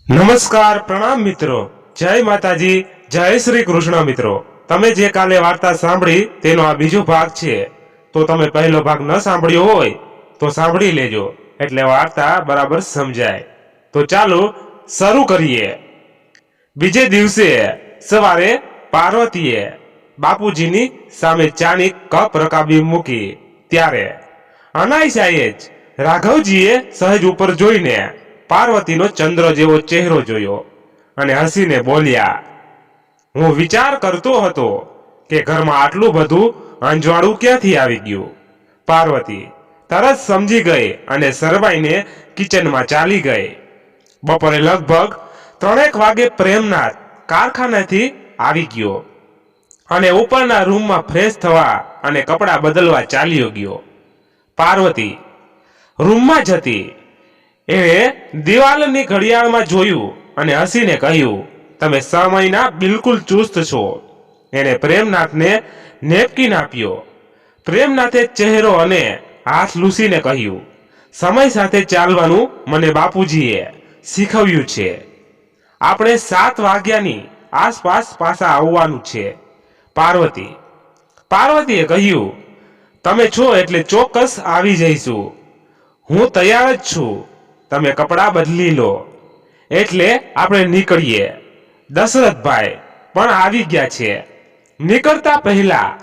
નમસ્કાર, પ્રણામ મિત્રો, જય માતાજી, જય શ્રી કૃષ્ણ મિત્રો। તમે જે કાલે વાર્તા સાંભળી તેનો આ બીજો ભાગ છે। તો તમે પહેલો ભાગ ન સાંભળ્યો હોય તો સાંભળી લેજો, એટલે વાર્તા બરાબર સમજાય। તો ચાલો શરૂ કરીએ। બીજે દિવસે સવારે પાર્વતીએ બાપુજીની સામે ચાની કપ રકાબી મૂકી ત્યારે અનાયાસે જ રાઘવજીએ સહેજ ઉપર જોઈને પાર્વતીનો ચંદ્ર જેવો ચહેરો જોયો અને હસીને બોલ્યા, હું વિચાર કરતો હતો કે ઘરમાં આટલું બધું અંજવાળું ક્યાંથી આવી ગયું। પાર્વતી તરત સમજી ગઈ અને શરમાઈને કિચનમાં ચાલી ગઈ। બપોરે લગભગ 3 વાગે પ્રેમનાથ કારખાનેથી આવી ગયો અને ઉપરના રૂમમાં ફ્રેશ થવા અને કપડાં બદલવા ચાલ્યો ગયો। પાર્વતી રૂમમાં જતી એણે દિવાલની ઘડિયાળમાં જોયું અને હસીને કહ્યું, તમે સમયના બિલકુલ ચુસ્ત છો। એણે પ્રેમનાથને નેપકિન આપ્યો। પ્રેમનાથે ચહેરો અને હાથ લૂસીને કહ્યું, સમય સાથે ચાલવાનું મને બાપુજીએ શીખવ્યું છે। આપણે 7 વાગ્યાની આસપાસ પાછા આવવાનું છે। પાર્વતીએ કહ્યું, તમે છો એટલે ચોક્કસ આવી જઈશું। હું તૈયાર જ છું। તમે કપડાં બદલી લો એટલે આપણે નીકળીએ। દશરથભાઈ પણ આવી ગયા છે। નીકળતા પહેલા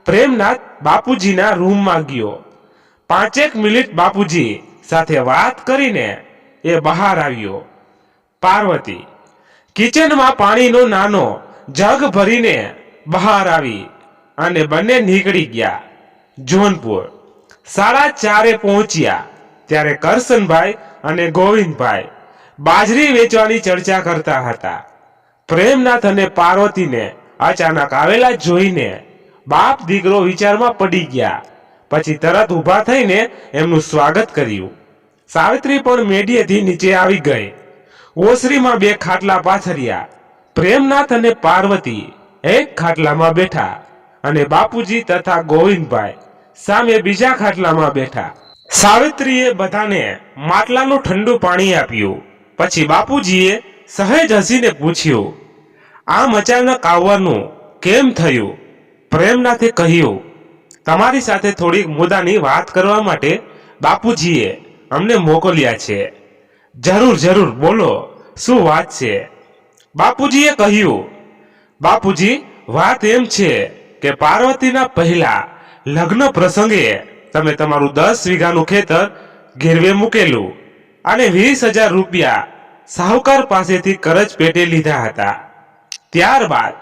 પ્રેમનાથ બાપુજીના રૂમમાં ગયો। 5 મિનિટ બાપુજી સાથે વાત કરીને એ બહાર આવ્યો। પાર્વતી કિચનમાં પાણીનો નાનો જગ ભરીને બહાર આવી અને બંને નીકળી ગયા। જોનપુર 4:30 પહોંચ્યા ત્યારે કરશનભાઈ અને ગોવિંદભાઈ બાજરી વેચવાની ચર્ચા કરતા હતા। પ્રેમનાથ અને પાર્વતીને અચાનક આવેલા જોઈને બાપ દીકરો વિચારમાં પડી ગયા। પછી તરત ઊભા થઈને એમનું સ્વાગત કર્યું। સાવિત્રી પણ મેડીએથી નીચે આવી ગઈ। ઓસરીમાં 2 ખાટલા પાથર્યા। પ્રેમનાથ અને પાર્વતી એક ખાટલામાં બેઠા અને બાપુજી તથા ગોવિંદભાઈ સામે બીજા ખાટલામાં બેઠા। સાવિત્રીએ બધાને માટલાનું ઠંડુ પાણી આપ્યું। પછી બાપુજીએ સહેજ હસીને પૂછ્યું, આમ અચાનક આવવાનું કેમ થયું? પ્રેમનાથે કહ્યું, તમારી સાથે થોડીક મુદ્દાની વાત કરવા માટે બાપુજીએ અમને મોકલ્યા છે। જરૂર બોલો, શું વાત છે? બાપુજીએ કહ્યું, બાપુજી વાત એમ છે કે પાર્વતીના પહેલા લગ્ન પ્રસંગે તમે તમારું 10 વીઘાનું ખેતર ગીરવે મૂકેલું અને 20,000 રૂપિયા સાહુકાર પાસેથી કરજ પેટે લીધા હતા। ત્યારબાદ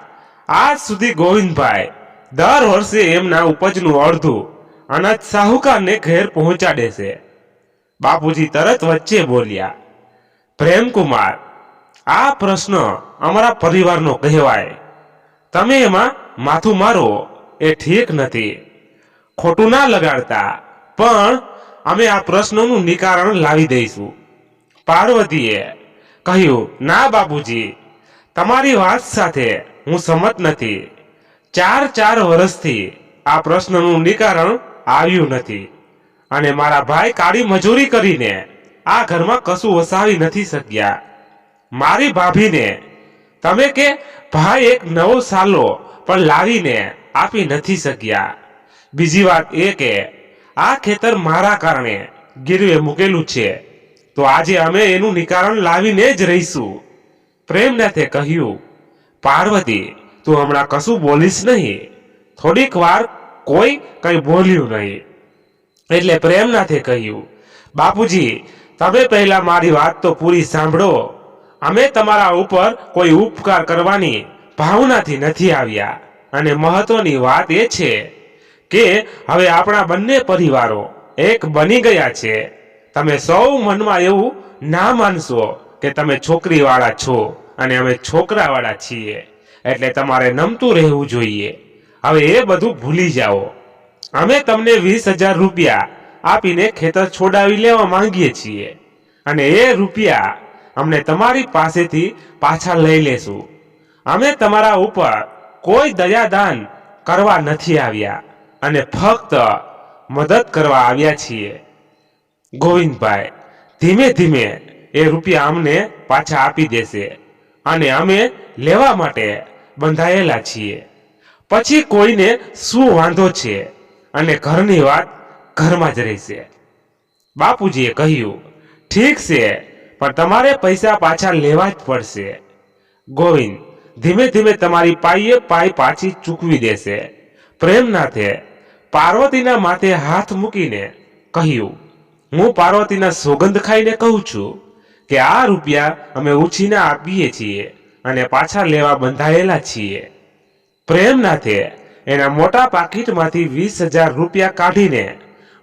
આજ સુધી ગોવિંદભાઈ દર વર્ષે એમના ઉપજનું અડધું અનાજ સાહુકારને ઘેર પહોંચાડે છે। બાપુજી તરત વચ્ચે બોલ્યા, પ્રેમકુમાર, આ પ્રશ્ન અમારા પરિવારનો કહેવાય। તમે એમાં માથું મારો એ ઠીક નથી। ખોટું ના લગાડતા, પણ અમે આ પ્રશ્નોનું નિકારણ લાવી દઈશું। પાર્વતીએ કહ્યું, ના બાપુજી, તમારી વાત સાથે હું સંમત નથી। 4 વર્ષથી આ પ્રશ્નનું નિકારણ આવ્યું નથી અને મારા ભાઈ કાળી મજૂરી કરીને આ ઘરમાં કશું વસાવી નથી શક્યા। મારી ભાભીને તમે કે ભાઈ એક નવો સાલો પણ લાવીને આપી નથી શક્યા। બીજી વાત એ કે આ ખેતર મારા કારણે ગીરવે મૂકેલું છે, તો આજે અમે એનું નિકારણ લાવીને જ રહીશું। પ્રેમનાથે કહ્યું, પાર્વતી, તું હમણાં કશું બોલીશ નહીં। થોડીક વાર કોઈ કંઈ બોલ્યું નહીં એટલે પ્રેમનાથે કહ્યું, બાપુજી, તમે પહેલા મારી વાત તો પૂરી સાંભળો। અમે તમારા ઉપર કોઈ ઉપકાર કરવાની ભાવનાથી નથી આવ્યા અને મહત્વની વાત એ છે કે હવે આપણા બંને પરિવારો એક બની ગયા છે। તમે સૌ મનમાં એવું ના માનશો કે તમે છોકરીવાળા છો અને અમે છોકરાવાળા છીએ, એટલે તમારે નમતું રહેવું જોઈએ। હવે એ બધું ભૂલી જાઓ। અમે તમને 20,000 રૂપિયા આપીને ખેતર છોડાવી લેવા માંગીએ છીએ અને એ રૂપિયા અમને તમારી પાસેથી પાછા લઈ લેશું। અમે તમારા ઉપર કોઈ દયાદાન કરવા નથી આવ્યા અને ફક્ત મદદ કરવા આવ્યા છીએ। ગોવિંદભાઈ ધીમે ધીમે એ રૂપિયા અમને પાછા આપી દેશે અને અમે લેવા માટે બંધાયેલા છીએ. પછી કોઈને શું વાંધો છે અને ઘરની વાત ઘરમાં જ રહેશે. બાપુજીએ કહ્યું, ઠીક છે, પણ તમારે પૈસા પાછા લેવા જ પડશે. ગોવિંદ ધીમે ધીમે તમારી પાઈ પાછી ચૂકવી દેશે. પ્રેમનાથે પાર્વતીના માથે હાથ મૂકીને કહ્યું, હું પાર્વતીના સોગંદ ખાઈને કહું છું કે આ રૂપિયા અમે ઉછીના આપીએ છીએ અને પાછા લેવા બંધાયેલા છીએ. પ્રેમનાથે એના મોટા પાકીટમાંથી 20,000 રૂપિયા કાઢીને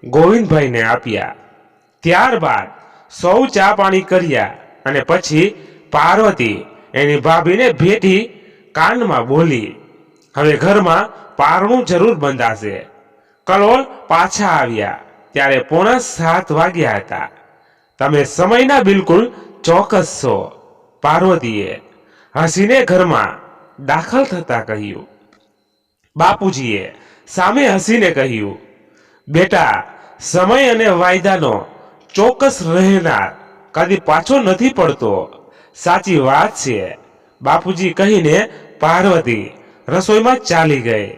ગોવિંદભાઈને આપ્યા. ત્યારબાદ સૌ ચા પાણી કર્યા અને પછી પાર્વતી એની ભાભીને ભેટી કાનમાં બોલી, હવે ઘરમાં પારણું જરૂર બંધાશે. કલોલ પાછા આવ્યા ત્યારે 6:45 વાગ્યા હતા. તમે સમયના બિલકુલ ચોક્કસ છો, પાર્વતીએ હસીને ઘરમાં દાખલ થતા કહ્યું. બાપુજીએ સામે હસીને કહ્યું, બેટા, સમય અને વાયદાનો ચોક્કસ રહેનાર કદી પાછો નથી પડતો. સાચી વાત છે, બાપુજી કહીને પાર્વતી રસોઈમાં ચાલી ગઈ.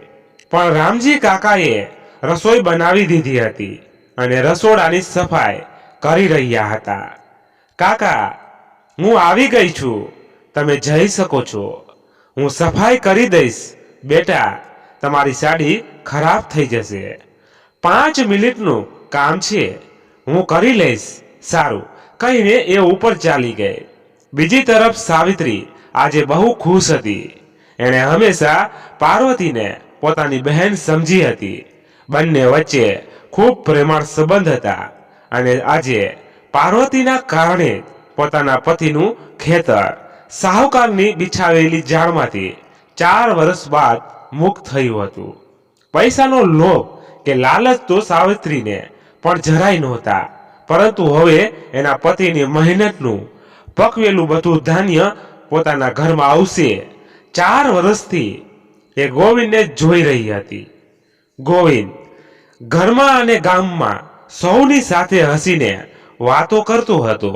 પણ રામજી કાકાએ રસોઈ બનાવી દીધી હતી અને રસોડાની સફાઈ કરી રહ્યા હતા. કાકા, હું આવી ગઈ છું, તમે જઈ શકો છો. હું સફાઈ કરી દઈશ. બેટા, તમારી સાડી ખરાબ થઈ જશે. 5 મિનિટનું કામ છે, હું કરી લઈશ. સારું કહીને એ ઉપર ચાલી ગઈ. બીજી તરફ સાવિત્રી આજે બહુ ખુશ હતી. એણે હંમેશા પાર્વતીને પોતાની બહેન સમજી હતી. બંને વચ્ચે ખૂબ પ્રેમાળ સંબંધ હતા અને આજે પાર્વતીના કારણે પોતાના પતિનું ખેતર સાહુકારની બિછાવેલી જાળમાંથી 4 વર્ષ બાદ મુક્ત થયું હતું. પૈસાનો લોભ કે લાલચ તો સાવિત્રીને પણ જરાય નહોતા, પરંતુ હવે એના પતિની મહેનતનું પકવેલું બધું ધાન્ય પોતાના ઘરમાં આવશે. 4 વર્ષથી એ ગોવિંદને જોઈ રહી હતી. ગોવિંદ ઘરમાં અને ગામમાં સૌની સાથે હસીને વાતો કરતો હતો,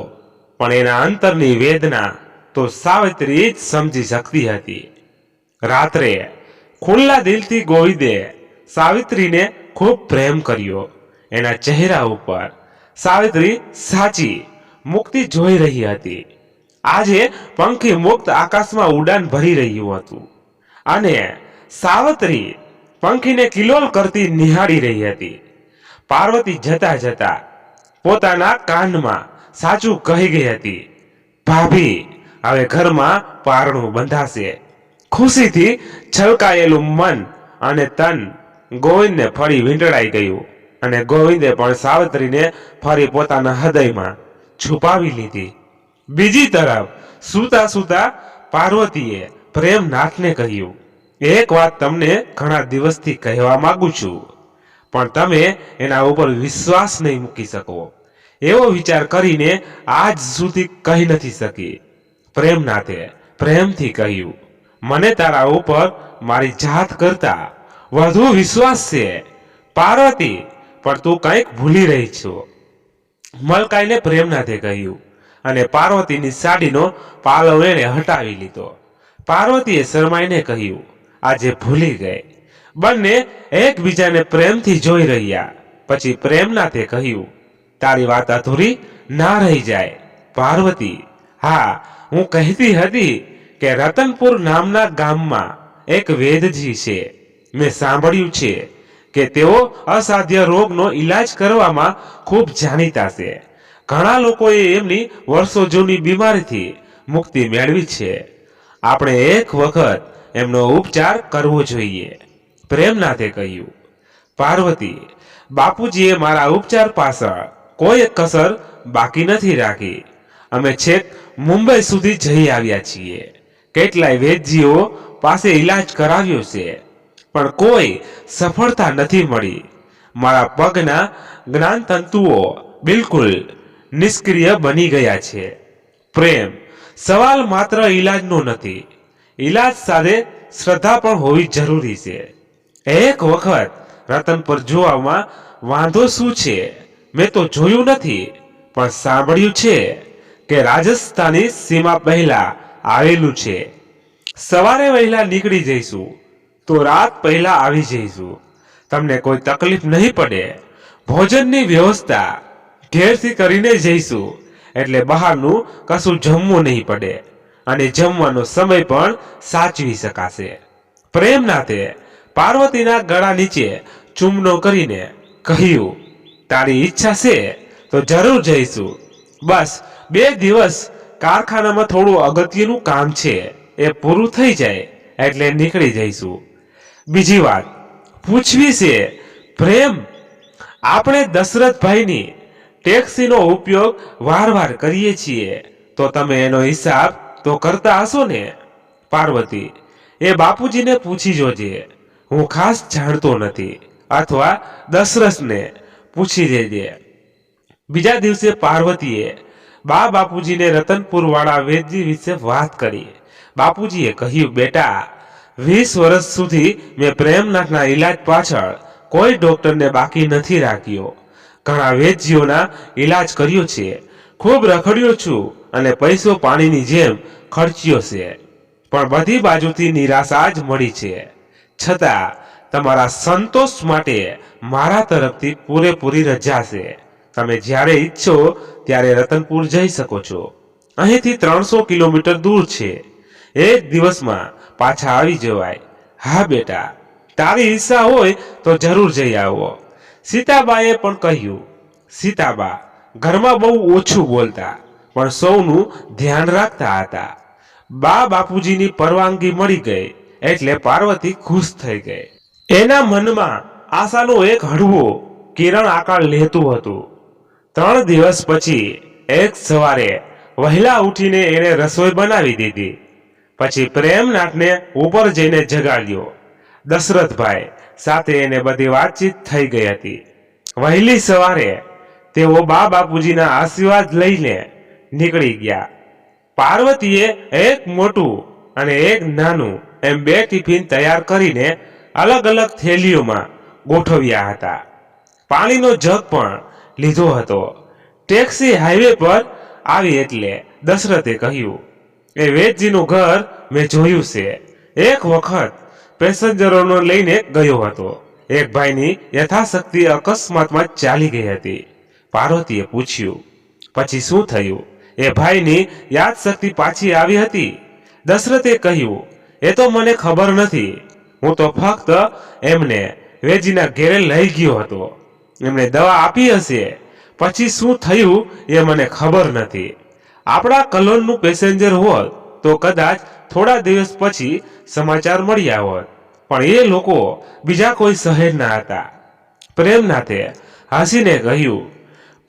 પણ એના અંતરની વેદના તો સાવિત્રી જ સમજી શકતી હતી. રાત્રે ખુલ્લા દિલથી ગોવિંદે સાવિત્રીને ખૂબ પ્રેમ કર્યો. એના ચહેરા ઉપર સાવિત્રી સાચી મુક્તિ જોઈ રહી હતી. આજે પંખી મુક્ત આકાશમાં ઉડાન ભરી રહ્યું હતું અને સાવિત્રી પંખીને કિલોલ કરતી નિહાળી રહી હતી. પાર્વતી જતા જતા પોતાના કાનમાં સાચું કહી ગઈ હતી, ભાભી, હવે ઘરમાં પારણું બંધાશે. ખુશીથી છલકાયેલું મન અને તન ગોવિંદને ફરી વીંટળાઈ ગયું અને ગોવિંદે પણ સાવિત્રીને ફરી પોતાના હૃદયમાં છુપાવી લીધી. બીજી તરફ સૂતા સૂતા પાર્વતીએ પ્રેમનાથને કહ્યું, એક વાત તમને ઘણા દિવસથી કહેવા માંગુ છું, પણ તમે એના ઉપર વિશ્વાસ નહીં મૂકી શકો. એવો વિચાર કરીને આજ સુધી કહી નથી શકી. પ્રેમનાથે પ્રેમથી કહ્યું, મને તારા ઉપર મારી જાત કરતા વધુ વિશ્વાસ છે. પાર્વતી, પણ તું કંઈક ભૂલી રહી છો. મલકાઈને પ્રેમનાથે કહ્યું અને પાર્વતીની સાડીનો પાલવ એણે હટાવી લીધો. પાર્વતીએ શરમાઈને કહ્યું, આજે ભૂલી ગઈ. બંને એકબીજાને પ્રેમથી જોઈ રહ્યા. પછી પ્રેમનાથે કહ્યું, તારી વાત અધૂરી ના રહી જાય. પાર્વતી, હા, હું કહેતી હતી કે રતનપુર નામના ગામમાં એક વેદજી છે. મેં સાંભળ્યું છે કે તેઓ અસાધ્ય રોગનો ઈલાજ કરવામાં ખૂબ જાણીતા છે. ઘણા લોકોએ એમની વર્ષો જૂની બીમારીથી મુક્તિ મેળવી છે. આપણે એક વખત એમનો ઉપચાર કરવો જોઈએ. પ્રેમનાથે કહ્યું, પાર્વતી, બાપુજીએ મારા ઉપચાર પાછળ કોઈ કસર બાકી નથી રાખી. અમે છેક મુંબઈ સુધી જઈ આવ્યા છીએ. કેટલાય વેદજીઓ પાસે ઈલાજ કરાવ્યો છે, પણ કોઈ સફળતા નથી મળી. મારા પગના જ્ઞાનતંતુઓ બિલકુલ નિષ્ક્રિય બની ગયા છે. પ્રેમ, સવાલ માત્ર ઈલાજનો નથી, ઈલાજ સાથે શ્રદ્ધા પણ હોવી જરૂરી છે. એક વખત રતન પર જોવામાં વાંધો શું છે? મેં તો જોયું નથી, પણ સાંભળ્યું છે કે કે રાજસ્થાની સીમા પહેલા આવેલું છે. સવારે વહેલા નીકળી જઈશું તો રાત પહેલા આવી જઈશું. તમને કોઈ તકલીફ નહીં પડે. ભોજનની વ્યવસ્થા ઘેરથી કરીને જઈશું એટલે બહારનું કશું જમવું નહીં પડે અને જમવાનો સમય પણ સાચવી શકાશે. પ્રેમનાથે પાર્વતીના ગળા નીચે ચુંબનો કરીને કહ્યું, તારી ઈચ્છા છે તો જરૂર જઈશું. બસ 2 દિવસ કારખાનામાં થોડું અગત્યનું કામ છે, એ પૂરું થઈ જાય એટલે નીકળી જઈશું. બીજી વાત પૂછવી છે પ્રેમ, આપણે દશરથભાઈની ટેક્સીનો ઉપયોગ વારવાર કરીએ છીએ તો તમે એનો હિસાબ તો કરતા હશો ને? પાર્વતી, એ બાપુજીને પૂછી જોજે, હું ખાસ જાણતો નથી, અથવા દશરથને પૂછી લેજે. બીજા દિવસે પાર્વતીએ બાપુજીને રતનપુર વાળા વેદજી વિશે વાત કરી. બાપુજીએ કહ્યું, બેટા 20 વર્ષ સુધી મેં પ્રેમનાથના ઈલાજ પાછળ કોઈ ડોક્ટરને બાકી નથી રાખ્યો. ઘણા વેદજીઓના ઈલાજ કર્યો છે, ખૂબ રખડ્યો છું અને પૈસો પાણીની જેમ ખર્ચ્યો છે, પણ બધી બાજુથી નિરાશા જ મળી છે. છતાં તમારા સંતોષ માટે મારા તરફથી પૂરેપૂરી રજા છે. તમે જ્યારે ઈચ્છો ત્યારે રતનપુર જઈ શકો છો. અહીંથી 300 કિલોમીટર દૂર છે. 1 દિવસમાં પાછા આવી જવાય. હા બેટા, તારી ઈચ્છા હોય તો જરૂર જઈ આવો. સીતાબાએ પણ કહ્યું. સીતાબા ઘરમાં બહુ ઓછું બોલતા પણ સૌનું ધ્યાન રાખતા હતા. બાપુજીની પરવાનગી મળી ગઈ એટલે પાર્વતી ખુશ થઈ ગઈ. એના મનમાં આશાનો એક હળવો કિરણ આકાર લેતું હતું. 3 દિવસ પછી એક સવારે વહેલા ઉઠીને એને રસોઈ બનાવી દીધી. પછી પ્રેમનાથને ઉપર જઈને જગાડ્યો. દશરથભાઈ સાથે એને બધી વાતચીત થઈ ગઈ હતી. વહેલી સવારે તેઓ બાપુજીના આશીર્વાદ લઈને નીકળી ગયા. પાર્વતીએ એક મોટું અને એક નાનું એમ 2 ટિફિન તૈયાર કરીને અલગ અલગ થેલીઓમાં ગોઠવ્યા હતા. પાણીનો જગ પણ લીધો હતો. ટેક્સી હાઈવે પર આવી એટલે દશરથે કહ્યું, એ વેદજીનું ઘર મેં જોયું છે. એક વખત પેસેન્જરોને લઈને ગયો હતો. એક ભાઈની યથાશક્તિ અકસ્માતમાં ચાલી ગઈ હતી. પાર્વતીએ પૂછ્યું, પછી શું થયું? એ ભાઈની યાદશક્તિ પાછી આવી હતી? દશરથે કહ્યું, એ તો મને ખબર નથી. હું તો ફક્ત એમને વેદજીના ઘેરે લઈ ગયો હતો. એમણે દવા આપી હશે, પછી શું થયું એ મને ખબર નથી. આપણા કલોલનું પેસેન્જર હોત તો કદાચ થોડા દિવસ પછી સમાચાર મળ્યા હોત, પણ એ લોકો બીજા કોઈ શહેરના હતા. પ્રેમનાથે હસીને કહ્યું,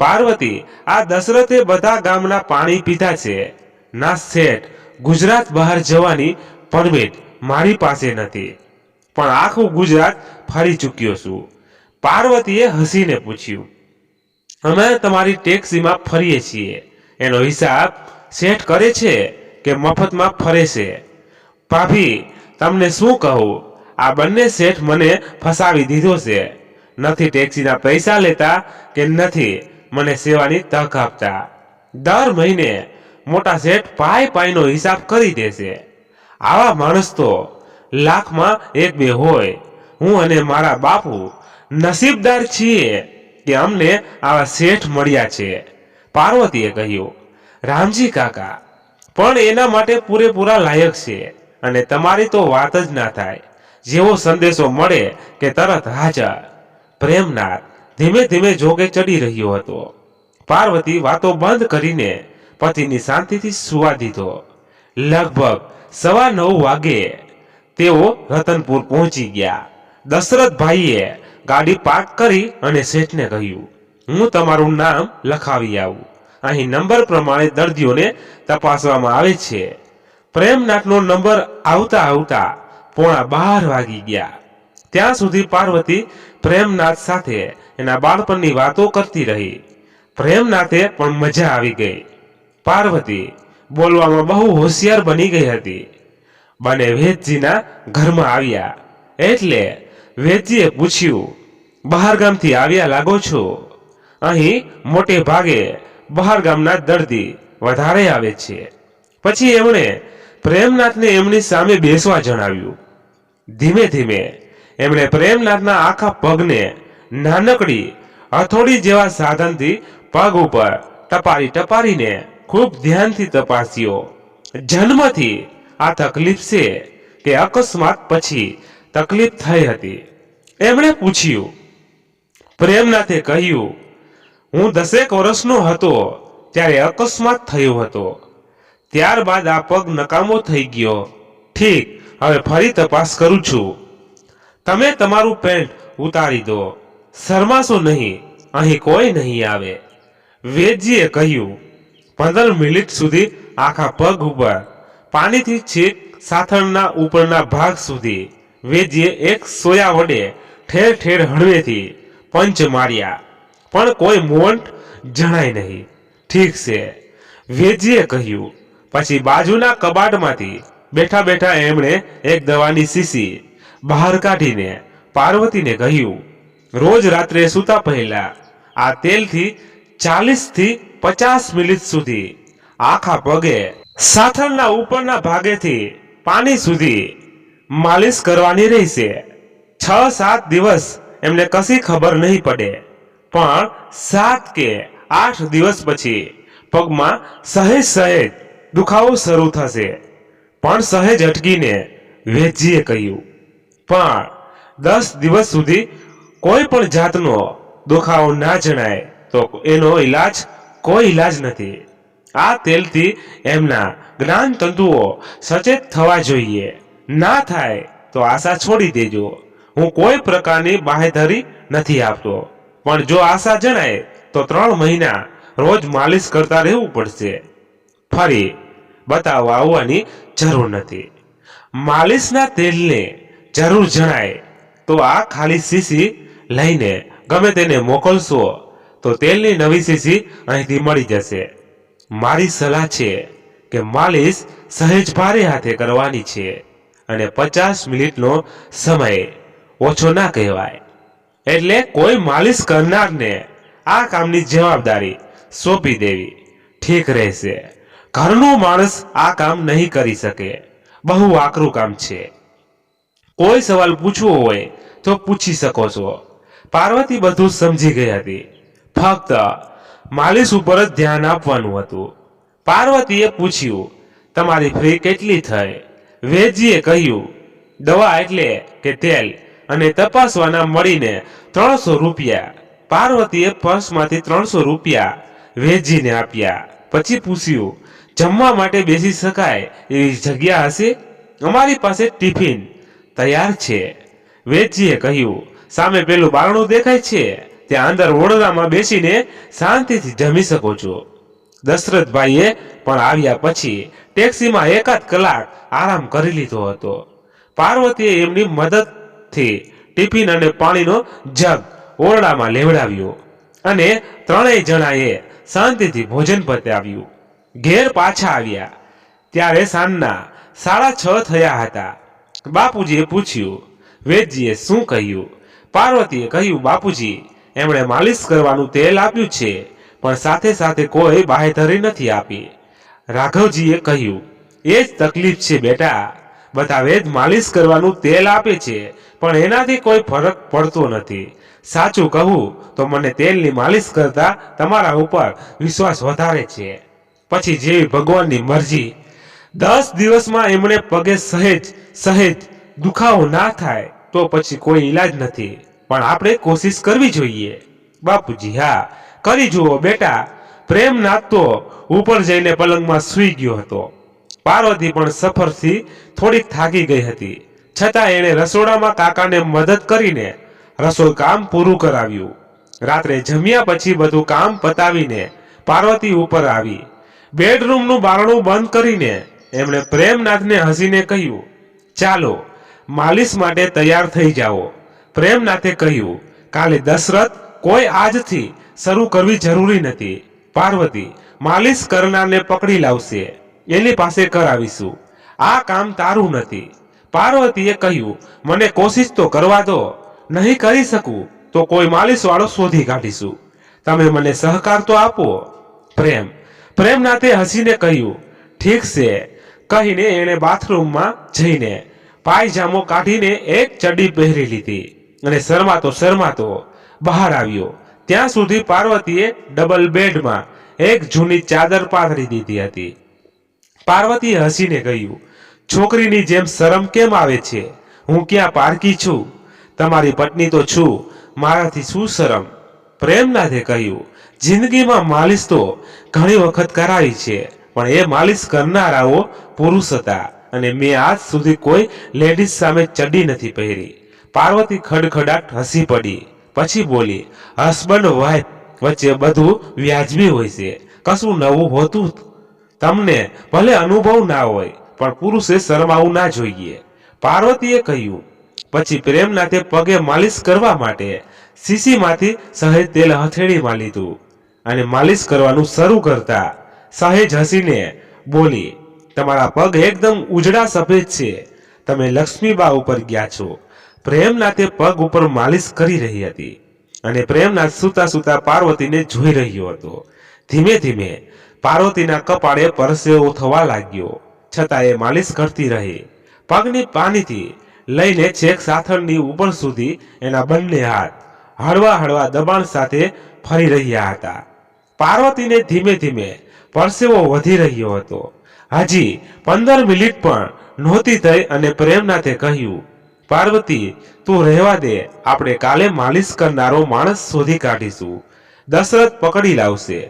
પાર્વતી, આ દશરથે બધા ગામના પાણી પીધા છે. ના શેઠ, ગુજરાત બહાર જવાની પરમિટ મારી પાસે નથી, પણ આખું ગુજરાત ફરી ચૂક્યો છું. પાર્વતીએ હસીને પૂછ્યું, અમે તમારી ટેક્સીમાં ફરીએ છીએ, એનો હિસાબ શેઠ કરે છે કે મફતમાં ફરે છે? ભાભી, તમને શું કહું, આ બંને શેઠ મને ફસાવી દીધો છે. નથી ટેક્સીના પૈસા લેતા કે નથી મને સેવાની તક આપતા. દર મહિને મોટા શેઠ પાઈનો હિસાબ કરી દેશે. આવા માણસ તો લાખમાં 1-2 હોય. હું અને મારા બાપુ નસીબદાર છીએ કે અમને આવા શેઠ મળ્યા છે. પાર્વતીએ કહ્યું, રામજી કાકા પણ એના માટે પૂરેપૂરા લાયક છે, અને તમારી તો વાત જ ના થાય. જેવો સંદેશો મળે કે તરત હાજર. પ્રેમનાથ ધીમે ધીમે જોગે ચડી રહ્યો હતો. પાર્વતી વાતો બંધ કરીને પતિની શાંતિથી સુવા દીધો. લગભગ 9:15 વાગે તેઓ રતનપુર પહોંચી ગયા. દશરથભાઈએ ગાડી પાર્ક કરી અને શેઠને કહ્યું, હું તમારું નામ લખાવી આવું. અહીં નંબર પ્રમાણે દર્દીઓને તપાસવામાં આવે છે. પ્રેમનાથનો નંબર આવતા આવતા 11:15 વાગી ગયા. ત્યાં સુધી પાર્વતી પ્રેમનાથ સાથે એના બાળપણની વાતો કરતી રહી. પ્રેમનાથે પણ મજા આવી ગઈ. પાર્વતી બોલવામાં બહુ હોશિયાર બની ગઈ હતી. બંને વેદજીના ઘરમાં આવ્યા એટલે વેદજીએ પૂછ્યું, બહાર ગામથી આવ્યા લાગો છો? અહીં મોટે ભાગે બહાર ગામના દર્દી વધારે આવે છે. પછી એમણે પ્રેમનાથને એમની સામે બેસવા જણાવ્યું. ધીમે ધીમે એમણે પ્રેમનાથના આખા પગને નાનકડી હથોડી જેવા સાધનથી પગ ઉપર ટપારી ટપારીને ખૂબ ધ્યાનથી તપાસ્યો. જન્મથી આ તકલીફ છે કે અકસ્માત પછી તકલીફ થઈ હતી? એમણે પૂછ્યું. પ્રેમનાથે કહ્યું, હું 10 વર્ષનો હતો ત્યારે અકસ્માત થયો હતો. ત્યારબાદ આ પગ નકામો થઈ ગયો. ઠીક, હવે ફરી તપાસ કરું છું. તમે તમારું પેન્ટ ઉતારી દો. શરમાશો નહીં, અહીં કોઈ નહીં આવે. વેદજીએ કહ્યું. 15 મિનિટ સુધી આખા પગ ઉપર પાણીથી છેક સાથળના ઉપરના ભાગ સુધી વેદજીએ એક સોયા વડે ઠેર ઠેર હળવેથી પંચ માર્યા, પણ કોઈ મોન્ટ જણાય નહીં. ઠીક છે, વેદજીએ કહ્યું. પછી બાજુના કબાટમાંથી બેઠા બેઠા એમણે એક દવાની શીશી બહાર કાઢીને પાર્વતીને કહ્યું, રોજ રાત્રે સૂતા પહેલા આ તેલથી 40 થી 50 મિનિટ સુધી આખા પગે સાથળના ઉપરના ભાગેથી પાણી સુધી માલિશ કરવાની રહેશે. 6-7 દિવસ એમને કશી ખબર નહીં પડે, પણ 7 કે 8 દિવસ પછી પગમાં સહેજ સહેજ દુખાવો શરૂ થશે. પણ સહેજ અટકીને વેદજીએ કહ્યું, પણ 10 દિવસ સુધી કોઈ પણ જાતનો દુખાવો ના જણાય તો એનો કોઈ ઈલાજ નથી. આ તેલથી એમના જ્ઞાન તંતુઓ સચેત થવા જોઈએ. ના થાય તો આશા છોડી દેજો. હું કોઈ પ્રકારની બાહેધરી નથી આપતો, પણ જો આશા જણાય તો 3 મહિના રોજ માલિશ કરતા રહેવું પડશે. ફરી બતાવવા આવવાની જરૂર નથી. માલિશના તેલને જરૂર જણાય તો આ ખાલી શીશી લઈને ગમે તેને મોકલશો તો તેલની નવી શીશી અહીંથી મળી જશે. મારી સલાહ છે કે માલિશ સહેજ ભારે હાથે કરવાની છે અને 50 મિનિટનો સમય ઓછો ના કહેવાય. એટલે કોઈ માલિશ કરનારને આ કામની જવાબદારી સોંપી દેવી ઠીક રહેશે. ઘરનો માણસ આ કામ નહીં કરી શકે. બહુ આકરું કામ છે. કોઈ સવાલ પૂછવો હોય તો પૂછી શકો છો. પાર્વતી બધું સમજી ગઈ હતી. ફક્ત માલિશ ઉપર જ ધ્યાન આપવાનું હતું. પાર્વતીએ પૂછ્યું, તમારી ફી કેટલી થઈ? વેદજીએ કહ્યું, દવા એટલે કે તેલ અને તપાસવાના મળીને 300 રૂપિયા. પાર્વતીએ પર્સમાંથી 300 રૂપિયા વેદજીને આપ્યા. પછી પૂછ્યું, જમવા માટે બેસી શકાય એવી જગ્યા હશે? અમારી પાસે ટિફિન તૈયાર છે. વેદજીએ કહ્યું, સામે પેલું બારણું દેખાય છે ત્યાં અંદર ઓરડામાં બેસીને શાંતિથી જમી શકો છો. દશરથભાઈએ પણ આવ્યા પછી ટેક્સીમાં 1 કલાક આરામ કરી લીધો હતો. પાર્વતીએ એમની મદદથી ટિફિન અને પાણીનો જગ ઓરડામાં લેવડાવ્યો અને 3 જણાએ શાંતિથી ભોજન પતાવ્યું. ઘેર પાછા આવ્યા ત્યારે સાંજના 6:30 થયા હતા. બાપુજીએ પૂછ્યું, વેદજીએ શું કહ્યું? પાર્વતીએ કહ્યું, બાપુજી, એમણે માલિશ કરવાનું તેલ આપ્યું છે, પણ સાથે સાથે કોઈ બાહેધરી નથી આપી. રાઘવજીએ કહ્યું, એ જ તકલીફ છે બેટા. બધા વેદ માલિશ કરવાનું તેલ આપે છે, પણ એનાથી કોઈ ફરક પડતો નથી. સાચું કહું તો મને તેલની માલિશ કરતા તમારા ઉપર વિશ્વાસ વધારે છે. પછી જેવી ભગવાનની મરજી. 10 દિવસમાં એમણે પગે સહેજ દુખાવો ના થાય તો પછી કોઈ ઈલાજ નથી, પણ આપણે કોશિશ કરવી જોઈએ. બાપુજી, હા, કરી જુઓ બેટા. પ્રેમનાથ તો ઉપર જઈને પલંગમાં સૂઈ ગયો હતો. પાર્વતી પણ સફરથી થોડીક થાકી ગઈ હતી, છતાં એણે રસોડામાં કાકાને મદદ કરીને રસોઈ કામ પૂરું કરાવ્યું. રાત્રે જમ્યા પછી બધું કામ પતાવીને પાર્વતી ઉપર આવી. બેડરૂમનું બારણું બંધ કરીને એમણે પ્રેમનાથને હસીને કહ્યું, ચાલો માલિશ માટે તૈયાર થઈ જાઓ. પ્રેમનાથે કહ્યું, કાલે દશરથ કોઈ આજથી શરૂ કરવી જરૂરી નથી. પાર્વતી માલિશ કરનારને પકડી લાવશે, એની પાસે કરાવીશું. આ કામ તારું નથી. પાર્વતીએ કહ્યું, મને કોશિશ તો કરવા દો. નહીં કરી શકું તો કોઈ માલિશ વાળો શોધી કાઢીશું. તમે મને સહકાર તો આપો. પ્રેમ, પ્રેમનાથે હસીને કહ્યું, ઠીક છે કહીને એણે બાથરૂમમાં જઈને પાયજામો કાઢીને એક ચડ્ડી પહેરી લીધી અને શરમાતો બહાર આવ્યો. ત્યાં સુધી પાર્વતીએ ડબલ બેડમાં એક જૂની ચાદર પાથરી દીધી હતી. પાર્વતીએ હસીને કહ્યું, છોકરીની જેમ શરમ કેમ આવે છે? હું ક્યાં પારકી છું? તમારી પત્ની તો છું, મારાથી શું શરમ? પ્રેમનાથે કહ્યું, જિંદગીમાં માલિશ તો ઘણી વખત કરાવી છે, પણ એ માલિશ કરનારાઓ પુરુષ હતા અને મેં આજ સુધી કોઈ લેડીઝ સામે ચડ્ડી નથી પહેરી. પાર્વતી ખડખડાટ હસી પડી. પછી બોલી, હસબન્ડ વાઇફ વચ્ચે બધું વ્યાજબી હોય છે, કશું નવું હોતું. તમને ભલે અનુભવ ના હોય, પણ પુરુષે શરમાવું ના જોઈએ. પાર્વતીએ કહ્યું. પછી પ્રેમનાથે પગે માલિશ કરવા માટે શીશીમાંથી સહેજ તેલ હથેળીમાં લીધું અને માલિશ કરવાનું શરૂ કરતા સહેજ હસીને બોલી, તમારા પગ એકદમ ઉજળા સફેદ છે, તમે લક્ષ્મીબા ઉપર ગયા છો. પ્રેમનાથે પગ ઉપર માલિશ કરી રહી હતી અને પ્રેમનાથ સૂતા સૂતા પાર્વતીને જોઈ રહ્યો હતો. ધીમે ધીમે પાર્વતીના કપાળે પરસેવો થવા લાગ્યો, છતાં એ માલિશ કરતી રહી. પગની પાનીથી લઈને છેક સાથળની ઉપર સુધી એના બંને હાથ હળવા હળવા દબાણ સાથે ફરી રહ્યા હતા. પાર્વતીને ધીમે ધીમે પરસેવો વધી રહ્યો હતો. હજી 15 મિનિટ પણ નહોતી થઈ અને પ્રેમનાથે કહ્યું, પાર્વતી તું રહેવા દે, આપણે કાલે માલિશ કરનારો માણસ શોધી કાઢીશું, દશરથ પકડી લાવશે.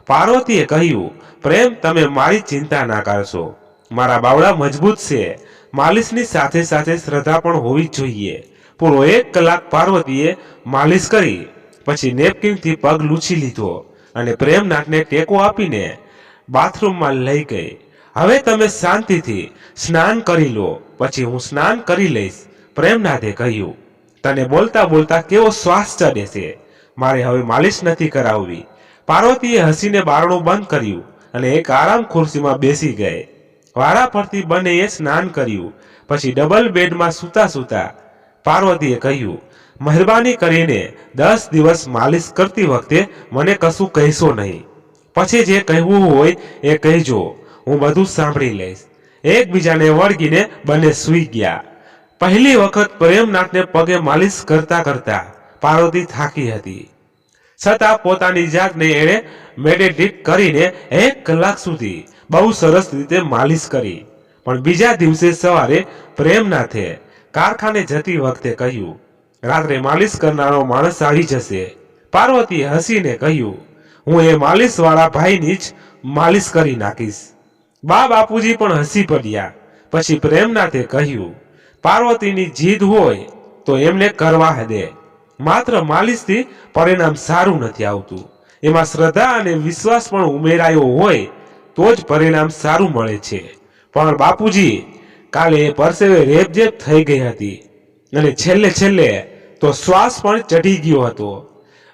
પાર્વતીએ કહ્યું, પ્રેમ તમે મારી ચિંતા ના કરશો, મારા બાવડા મજબૂત છે. માલિશની સાથે સાથે શ્રદ્ધા પણ હોવી જોઈએ. પૂરો 1 કલાક પાર્વતીએ માલિશ કરી. પછી નેપકિનથી પગ લૂછી લીધો અને પ્રેમનાથને ટેકો આપીને બાથરૂમમાં લઈ ગઈ. હવે તમે શાંતિથી સ્નાન કરી લો, પછી હું સ્નાન કરી લઈશ. પ્રેમનાથે કહ્યું, તને બોલતા બોલતા કેવો શ્વાસ ચડે છે, મારે હવે માલિશ નથી કરાવવી. પાર્વતીએ હસીને બારણું બંધ કર્યું અને એક આરામ ખુરશીમાં બેસી ગઈ. વારા ફરતી બંનેએ સ્નાન કર્યું. પછી ડબલ બેડમાં સૂતા સૂતા પાર્વતીએ કહ્યું, મહેરબાની કરીને 10 દિવસ માલિશ કરતી વખતે મને કશું કહેશો નહીં. પછી જે કહેવું હોય એ કહેજો, હું બધું સાંભળી લઈશ. એકબીજાને વળગીને બંને સૂઈ ગયા. પહેલી વખત પ્રેમનાથને પગે માલિશ કરતા કરતા પાર્વતી થાકી હતી, છતાં પોતાની જાતને એણે મેડિટેટ કરીને 1 કલાક સુધી બહુ સરસ રીતે માલિશ કરી. પણ બીજા દિવસે સવારે પ્રેમનાથે કારખાને જતી વખતે કહ્યું, રાત્રે માલિશ કરનારો માણસ આવી જશે. પાર્વતીએ હસીને કહ્યું, હું એ માલિશ વાળા ભાઈની જ માલિશ કરી નાખીશ. બાપુજી પણ હસી પડ્યા. પછી પ્રેમનાથે કહ્યું, પાર્વતીની જીદ હોય તો એમને કરવા દે, માત્ર માલિશથી પરિણામ સારું નથી આવતું, એમાં શ્રદ્ધા અને વિશ્વાસ પણ ઉમેરાયો હોય તો જ પરિણામ સારું મળે છે. પણ બાપુજી, કાલે એ પરસેવે રેબઝેબ થઈ ગઈ હતી અને છેલ્લે તો શ્વાસ પણ ચઢી ગયો હતો.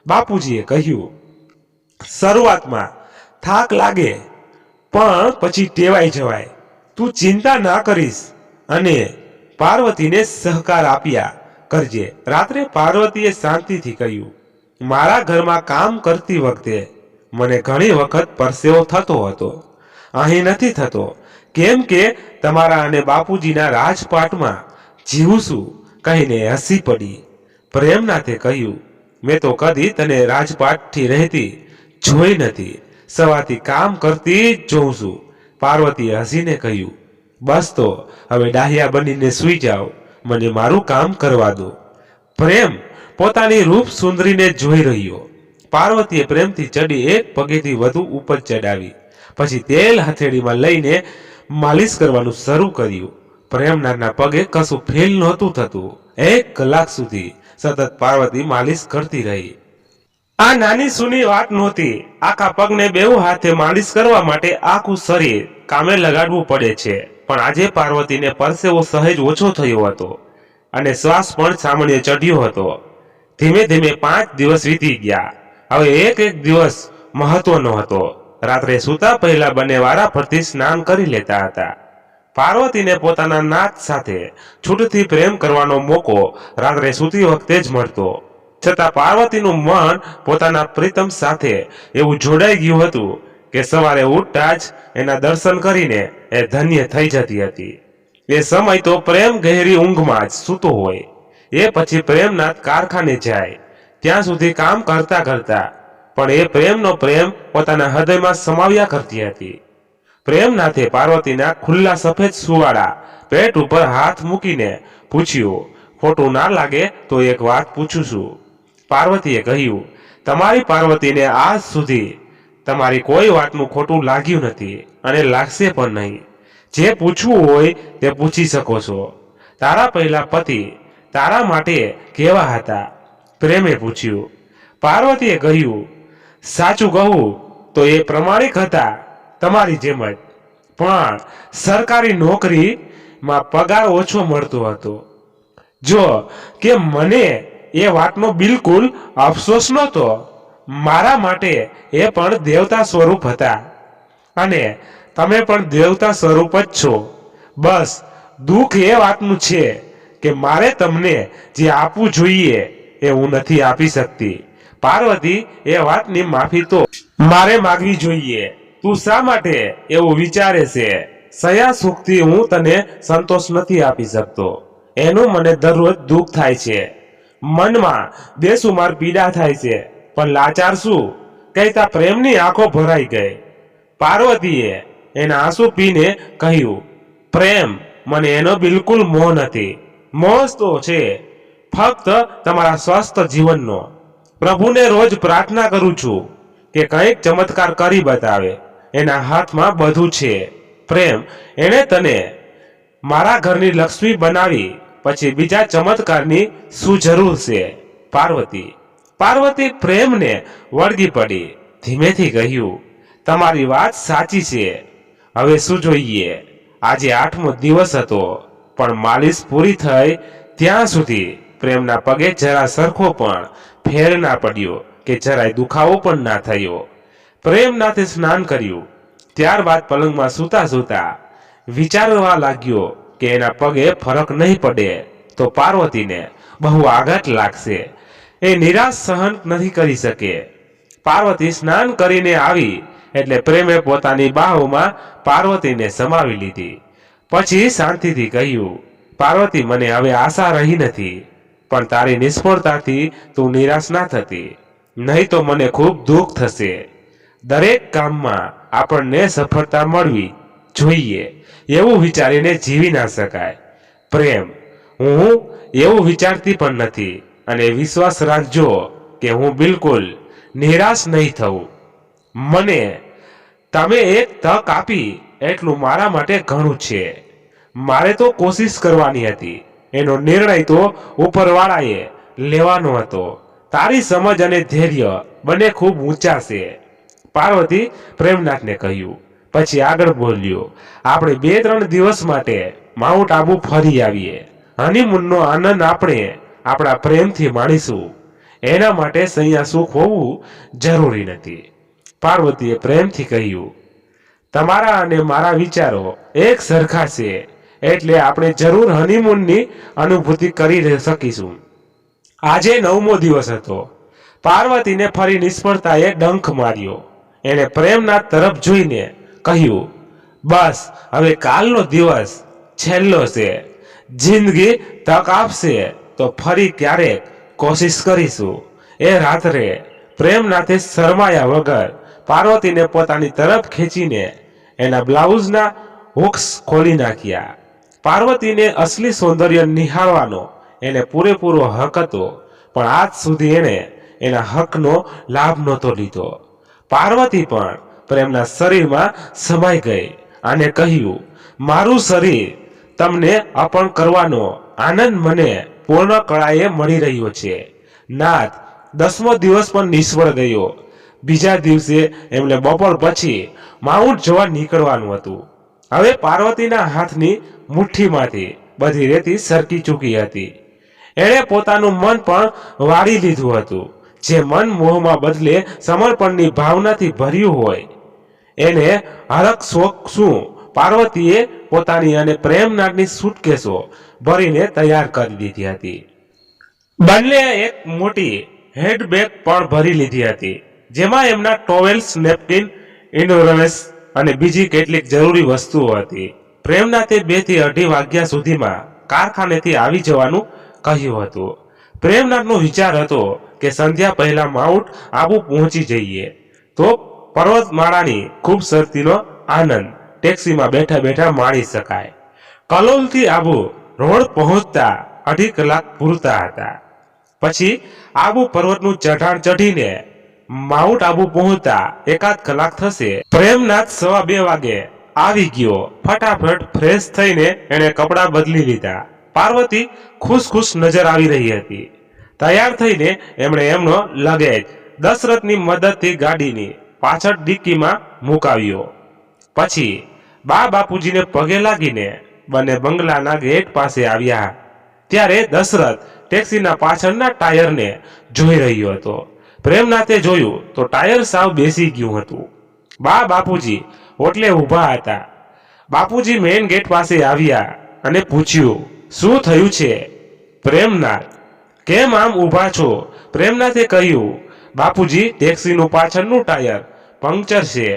બાપુજીએ કહ્યું, શરૂઆતમાં થાક લાગે પણ પછી ટેવાઈ જવાય, તું ચિંતા ના કરીશ અને પાર્વતીને સહકાર આપ્યા કરજે. રાત્રે પાર્વતીએ શાંતિથી કહ્યું, મારા ઘરમાં કામ કરતી વખતે મને ઘણી વખત પરસેવો થતો હતો, અહીં નથી થતો, કેમ કે તમારા અને બાપુજીના રાજપાટમાં જીવું છું કહીને હસી પડી. પ્રેમનાથે કહ્યું, મેં તો કદી તને રાજપાટથી રહેતી જોઈ નથી, સવારથી કામ કરતી જ જોઉં છું. પાર્વતીએ હસીને કહ્યું, બસ તો હવે ડાહ્યા બનીને સૂઈ જાઓ, મને મારું કામ કરવા દો. પ્રેમ પોતાની રૂપ સુંદરીને જોઈ રહ્યો. પાર્વતીએ પ્રેમથી ચડી એક પગેથી વધુ ઉપર ચડાવી. પછી તેલ હથેળીમાં લઈને માલિશ કરવાનું શરૂ કર્યું. પ્રેમનાથના પગે કશું ફેલ નહોતું થતું. 1 કલાક સુધી સતત પાર્વતી માલિશ કરતી રહી. આ નાની સૂની વાત નહોતી. આખા પગને બેઉ હાથે માલિશ કરવા માટે આખું શરીર કામે લગાડવું પડે છે. પણ આજે પાર્વતીને પરસેવો સહેજ ઓછો થયો હતો અને શ્વાસ પણ સામાન્ય ચઢ્યો હતો. ધીમે ધીમે 5 દિવસ વીતી ગયા. હવે એક દિવસ મહત્વનો હતો. રાત્રે સૂતા પહેલા બંને વારા ફરતી સ્નાન કરી લેતા હતા. પાર્વતીને પોતાના નાથ સાથે છૂટથી પ્રેમ કરવાનો મોકો રાત્રે સૂતી વખતે જ મળતો. છતાં પાર્વતીનું મન પોતાના પ્રીતમ સાથે એવું જોડાઈ ગયું હતું કે સવારે ઉઠતા જ એના દર્શન કરીને એ ધન્ય થઈ જતી હતી. એ સમય તો પ્રેમ ગહેરી ઊંઘમાં જ સૂતો હોય. એ પછી પ્રેમનાથ કારખાને જાય. ત્યાં સુધી કામ કરતા કરતા પણ એ પ્રેમનો પ્રેમ પોતાના હૃદયમાં સમાવ્યા કરતી હતી. પ્રેમનાથે પાર્વતીના ખુલ્લા સફેદ સુવાળા પેટ ઉપર હાથ મૂકીને પૂછ્યું, ખોટું ના લાગે તો એક વાત પૂછું છું. પાર્વતીએ કહ્યું, તમારી પાર્વતીને આજ સુધી તમારી કોઈ વાતનું ખોટું લાગ્યું નથી અને લાગશે પણ નહીં. જે પૂછવું હોય તે પૂછી શકો છો. તારા પહેલા પતિ તારા માટે કેવા હતા? પ્રેમે પૂછ્યું. પાર્વતીએ કહ્યું, સાચું કહું તો એ પ્રમાણિક હતા, તમારી જેમ જ, પણ સરકારી નોકરીમાં પગાર ઓછો મળતો હતો. જો કે મને એ વાતનો બિલકુલ અફસોસ નહોતો. મારા માટે એ પણ દેવતા સ્વરૂપ હતા અને તમે પણ દેવતા સ્વરૂપ જ છો. બસ દુઃખ એ વાતનું છે કે મારે તમને જે આપવું જોઈએ એ હું નથી આપી શકતી. પાર્વતી, એ વાતની માફી તો મારે માગવી જોઈએ. તું શા માટે એવું વિચારે છે? સયા સુખથી હું તને સંતોષ નથી આપી શકતો. એનું મને દરરોજ દુઃખ થાય છે. મનમાં બેસુમાર પીડા થાય છે, પણ લાચાર શું? કહેતા પ્રેમની આંખો ભરાઈ ગઈ. પાર્વતીએ એના આંસુ પીને કહ્યું, પ્રેમ, મને એનો બિલકુલ મોહ નથી. મોહ તો છે ફક્ત તમારા સ્વસ્થ જીવનનો. પ્રભુને રોજ પ્રાર્થના કરું છું કે કંઈક ચમત્કાર કરી બતાવે. એના હાથમાં બધું છે. પ્રેમ, એણે તને મારા ઘરની લક્ષ્મી બનાવી, પછી બીજા ચમત્કારની શું જરૂર છે? પાર્વતી પ્રેમને વળગી પડી. ધીમેથી કહ્યું, તમારી વાત સાચી છે. હવે શું જોઈએ? આજે 8મો દિવસ હતો, પણ માલિશ પૂરી થઈ ત્યાં સુધી પ્રેમના પગે જરા સરખો પણ ફેર ના પડ્યો કે જરાય દુખાવો પણ ના થયો. પ્રેમનાથે સ્નાન કર્યું. ત્યારબાદ પલંગમાં સૂતા સૂતા વિચારવા લાગ્યો કે એના પગે ફરક નહીં પડે તો પાર્વતીને બહુ આઘાત લાગશે. એ નિરાશ સહન નથી કરી શકે. પાર્વતી સ્નાન કરીને આવી એટલે પ્રેમે પોતાની બાહોમાં પાર્વતીને સમાવી લીધી. પછી શાંતિથી કહ્યું, પાર્વતી, મને હવે આશા રહી નથી, પણ તારી નિષ્ફળતાથી તું નિરાશ ના થતી, નહીં તો મને ખૂબ દુઃખ થશે. દરેક કામમાં આપણને સફળતા મળવી જોઈએ એવું વિચારીને જીવી ના શકાય. પ્રેમ, હું એવું વિચારતી પણ નથી અને વિશ્વાસ રાખજો કે હું બિલકુલ નિરાશ નહીં થઉં. મને તમે એક તક આપી એટલું મારા માટે ઘણું છે. મારે તો કોશિશ કરવાની હતી. એનો નિર્ણય તો ઉપરવાળાએ લેવાનો હતો. તારી સમજ અને ધૈર્ય બંને ખૂબ ઊંચા છે. પાર્વતી પ્રેમનાથને કહ્યું. પછી આગળ બોલ્યો, આપણે 2-3 દિવસ માટે માઉન્ટ આબુ ફરી આવીએ. હનીમૂનનો આનંદ આપણે આપણા પ્રેમથી માણીશું. એના માટે સૈયા સુખ હોવું જરૂરી નથી. પાર્વતીએ પ્રેમથી કહ્યું, તમારા અને મારા વિચારો એક સરખા છે, એટલે આપણે જરૂર હનીમૂનની અનુભૂતિ કરી શકીશું. આજે 9મો દિવસ હતો. પાર્વતીને ફરી નિષ્ફળતાએ ડંખ માર્યો. એણે પ્રેમનાથ તરફ જોઈને કહ્યું, બસ હવે કાલનો દિવસ છેલ્લો છે. જિંદગી તક આપશે તો ફરી ક્યારેક કોશિશ કરીશું. એ રાત્રે પ્રેમનાથે શરમાયા વગર પાર્વતીને પોતાની તરફ ખેંચીને એના બ્લાઉઝના હુક્સ ખોલી નાખ્યા. પાર્વતીને અસલી સૌંદર્ય નિહાળવાનો એને પૂરેપૂરો હક હતો, પણ આજ સુધી એણે એના હકનો લાભ નહોતો લીધો. પાર્વતી પણ પ્રેમના શરીરમાં સમાઈ ગઈ અને કહ્યું, મારું શરીર તમને અર્પણ કરવાનો આનંદ મને પૂર્ણ કળાએ મળી રહ્યો છે. નાથ, 10મો દિવસ પણ નિષ્ફળ ગયો. બીજા દિવસે એમને બપોર પછી માઉન્ટ જવા નીકળવાનું હતું. હવે પાર્વતીના હાથની મુઠ્ઠીમાંથી બધી રેતી સરકી ચૂકી હતી. એણે પોતાનું મન પણ વાળી લીધું હતું. જે મન મોહમાં બદલે સમર્પણની ભાવનાથી ભર્યું હોય એને હરખ શોખ શું. પાર્વતીએ પોતાની અને પ્રેમનાથની સુટકેસો ભરીને તૈયાર કરી દીધી હતી. બંને એક મોટી હેન્ડબેગ પણ ભરી લીધી હતી, જેમાં એમના ટોવેલ્સ, નેપકિન ઇન્ડોરન્સ અને બીજી કેટલીક જરૂરી વસ્તુઓ હતી. પ્રેમનાથે 2 થી 2:30 વાગ્યા સુધીમાં કારખાનેથી આવી જવાનું કહ્યું હતું. પ્રેમનાથનો વિચાર હતો કે સંધ્યા પહેલા માઉન્ટ આબુ પહોંચી જઈએ તો પર્વતમાળાની ખૂબસૂરતીનો આનંદ ટેક્સીમાં બેઠા બેઠા માણી શકાય. કલોલથી આબુ રોડ પહોંચતા 2.5 કલાક પૂરતા હતા. પછી આબુ પર્વતનું ચઢાણ ચઢીને માઉન્ટ આબુ પહોંચતા 1.5 કલાક થશે. પ્રેમનાથ 2:15 વાગે આવી ગયો. ફટાફટ ફ્રેશ થઈને એણે કપડાં બદલી લીધા. પાર્વતી ખુશ નજર આવી રહી હતી. તૈયાર થઈને એમણે એમનો લગેજ દશરથની મદદથી ગાડીની પાછળ ડિક્કીમાં મુકાવ્યો. પછી બાપુજીને પગે લાગીને બંને બંગલાના ગેટ પાસે આવ્યા. ત્યારે દશરથ ટેક્સીના પાછળના ટાયરને જોઈ રહ્યો હતો. પ્રેમનાથે જોયું તો ટાયર સાવ બેસી ગયું હતું. બાપુજી ઓટલે ઊભા હતા. બાપુજી મેઇન ગેટ પાસે આવ્યા અને પૂછ્યું, શું થયું છે? પ્રેમનાથ, કેમ આમ ઊભા છો? પ્રેમનાથે કહ્યું, બાપુજી ટેક્સીનું પાછળનું ટાયર પંક્ચર છે.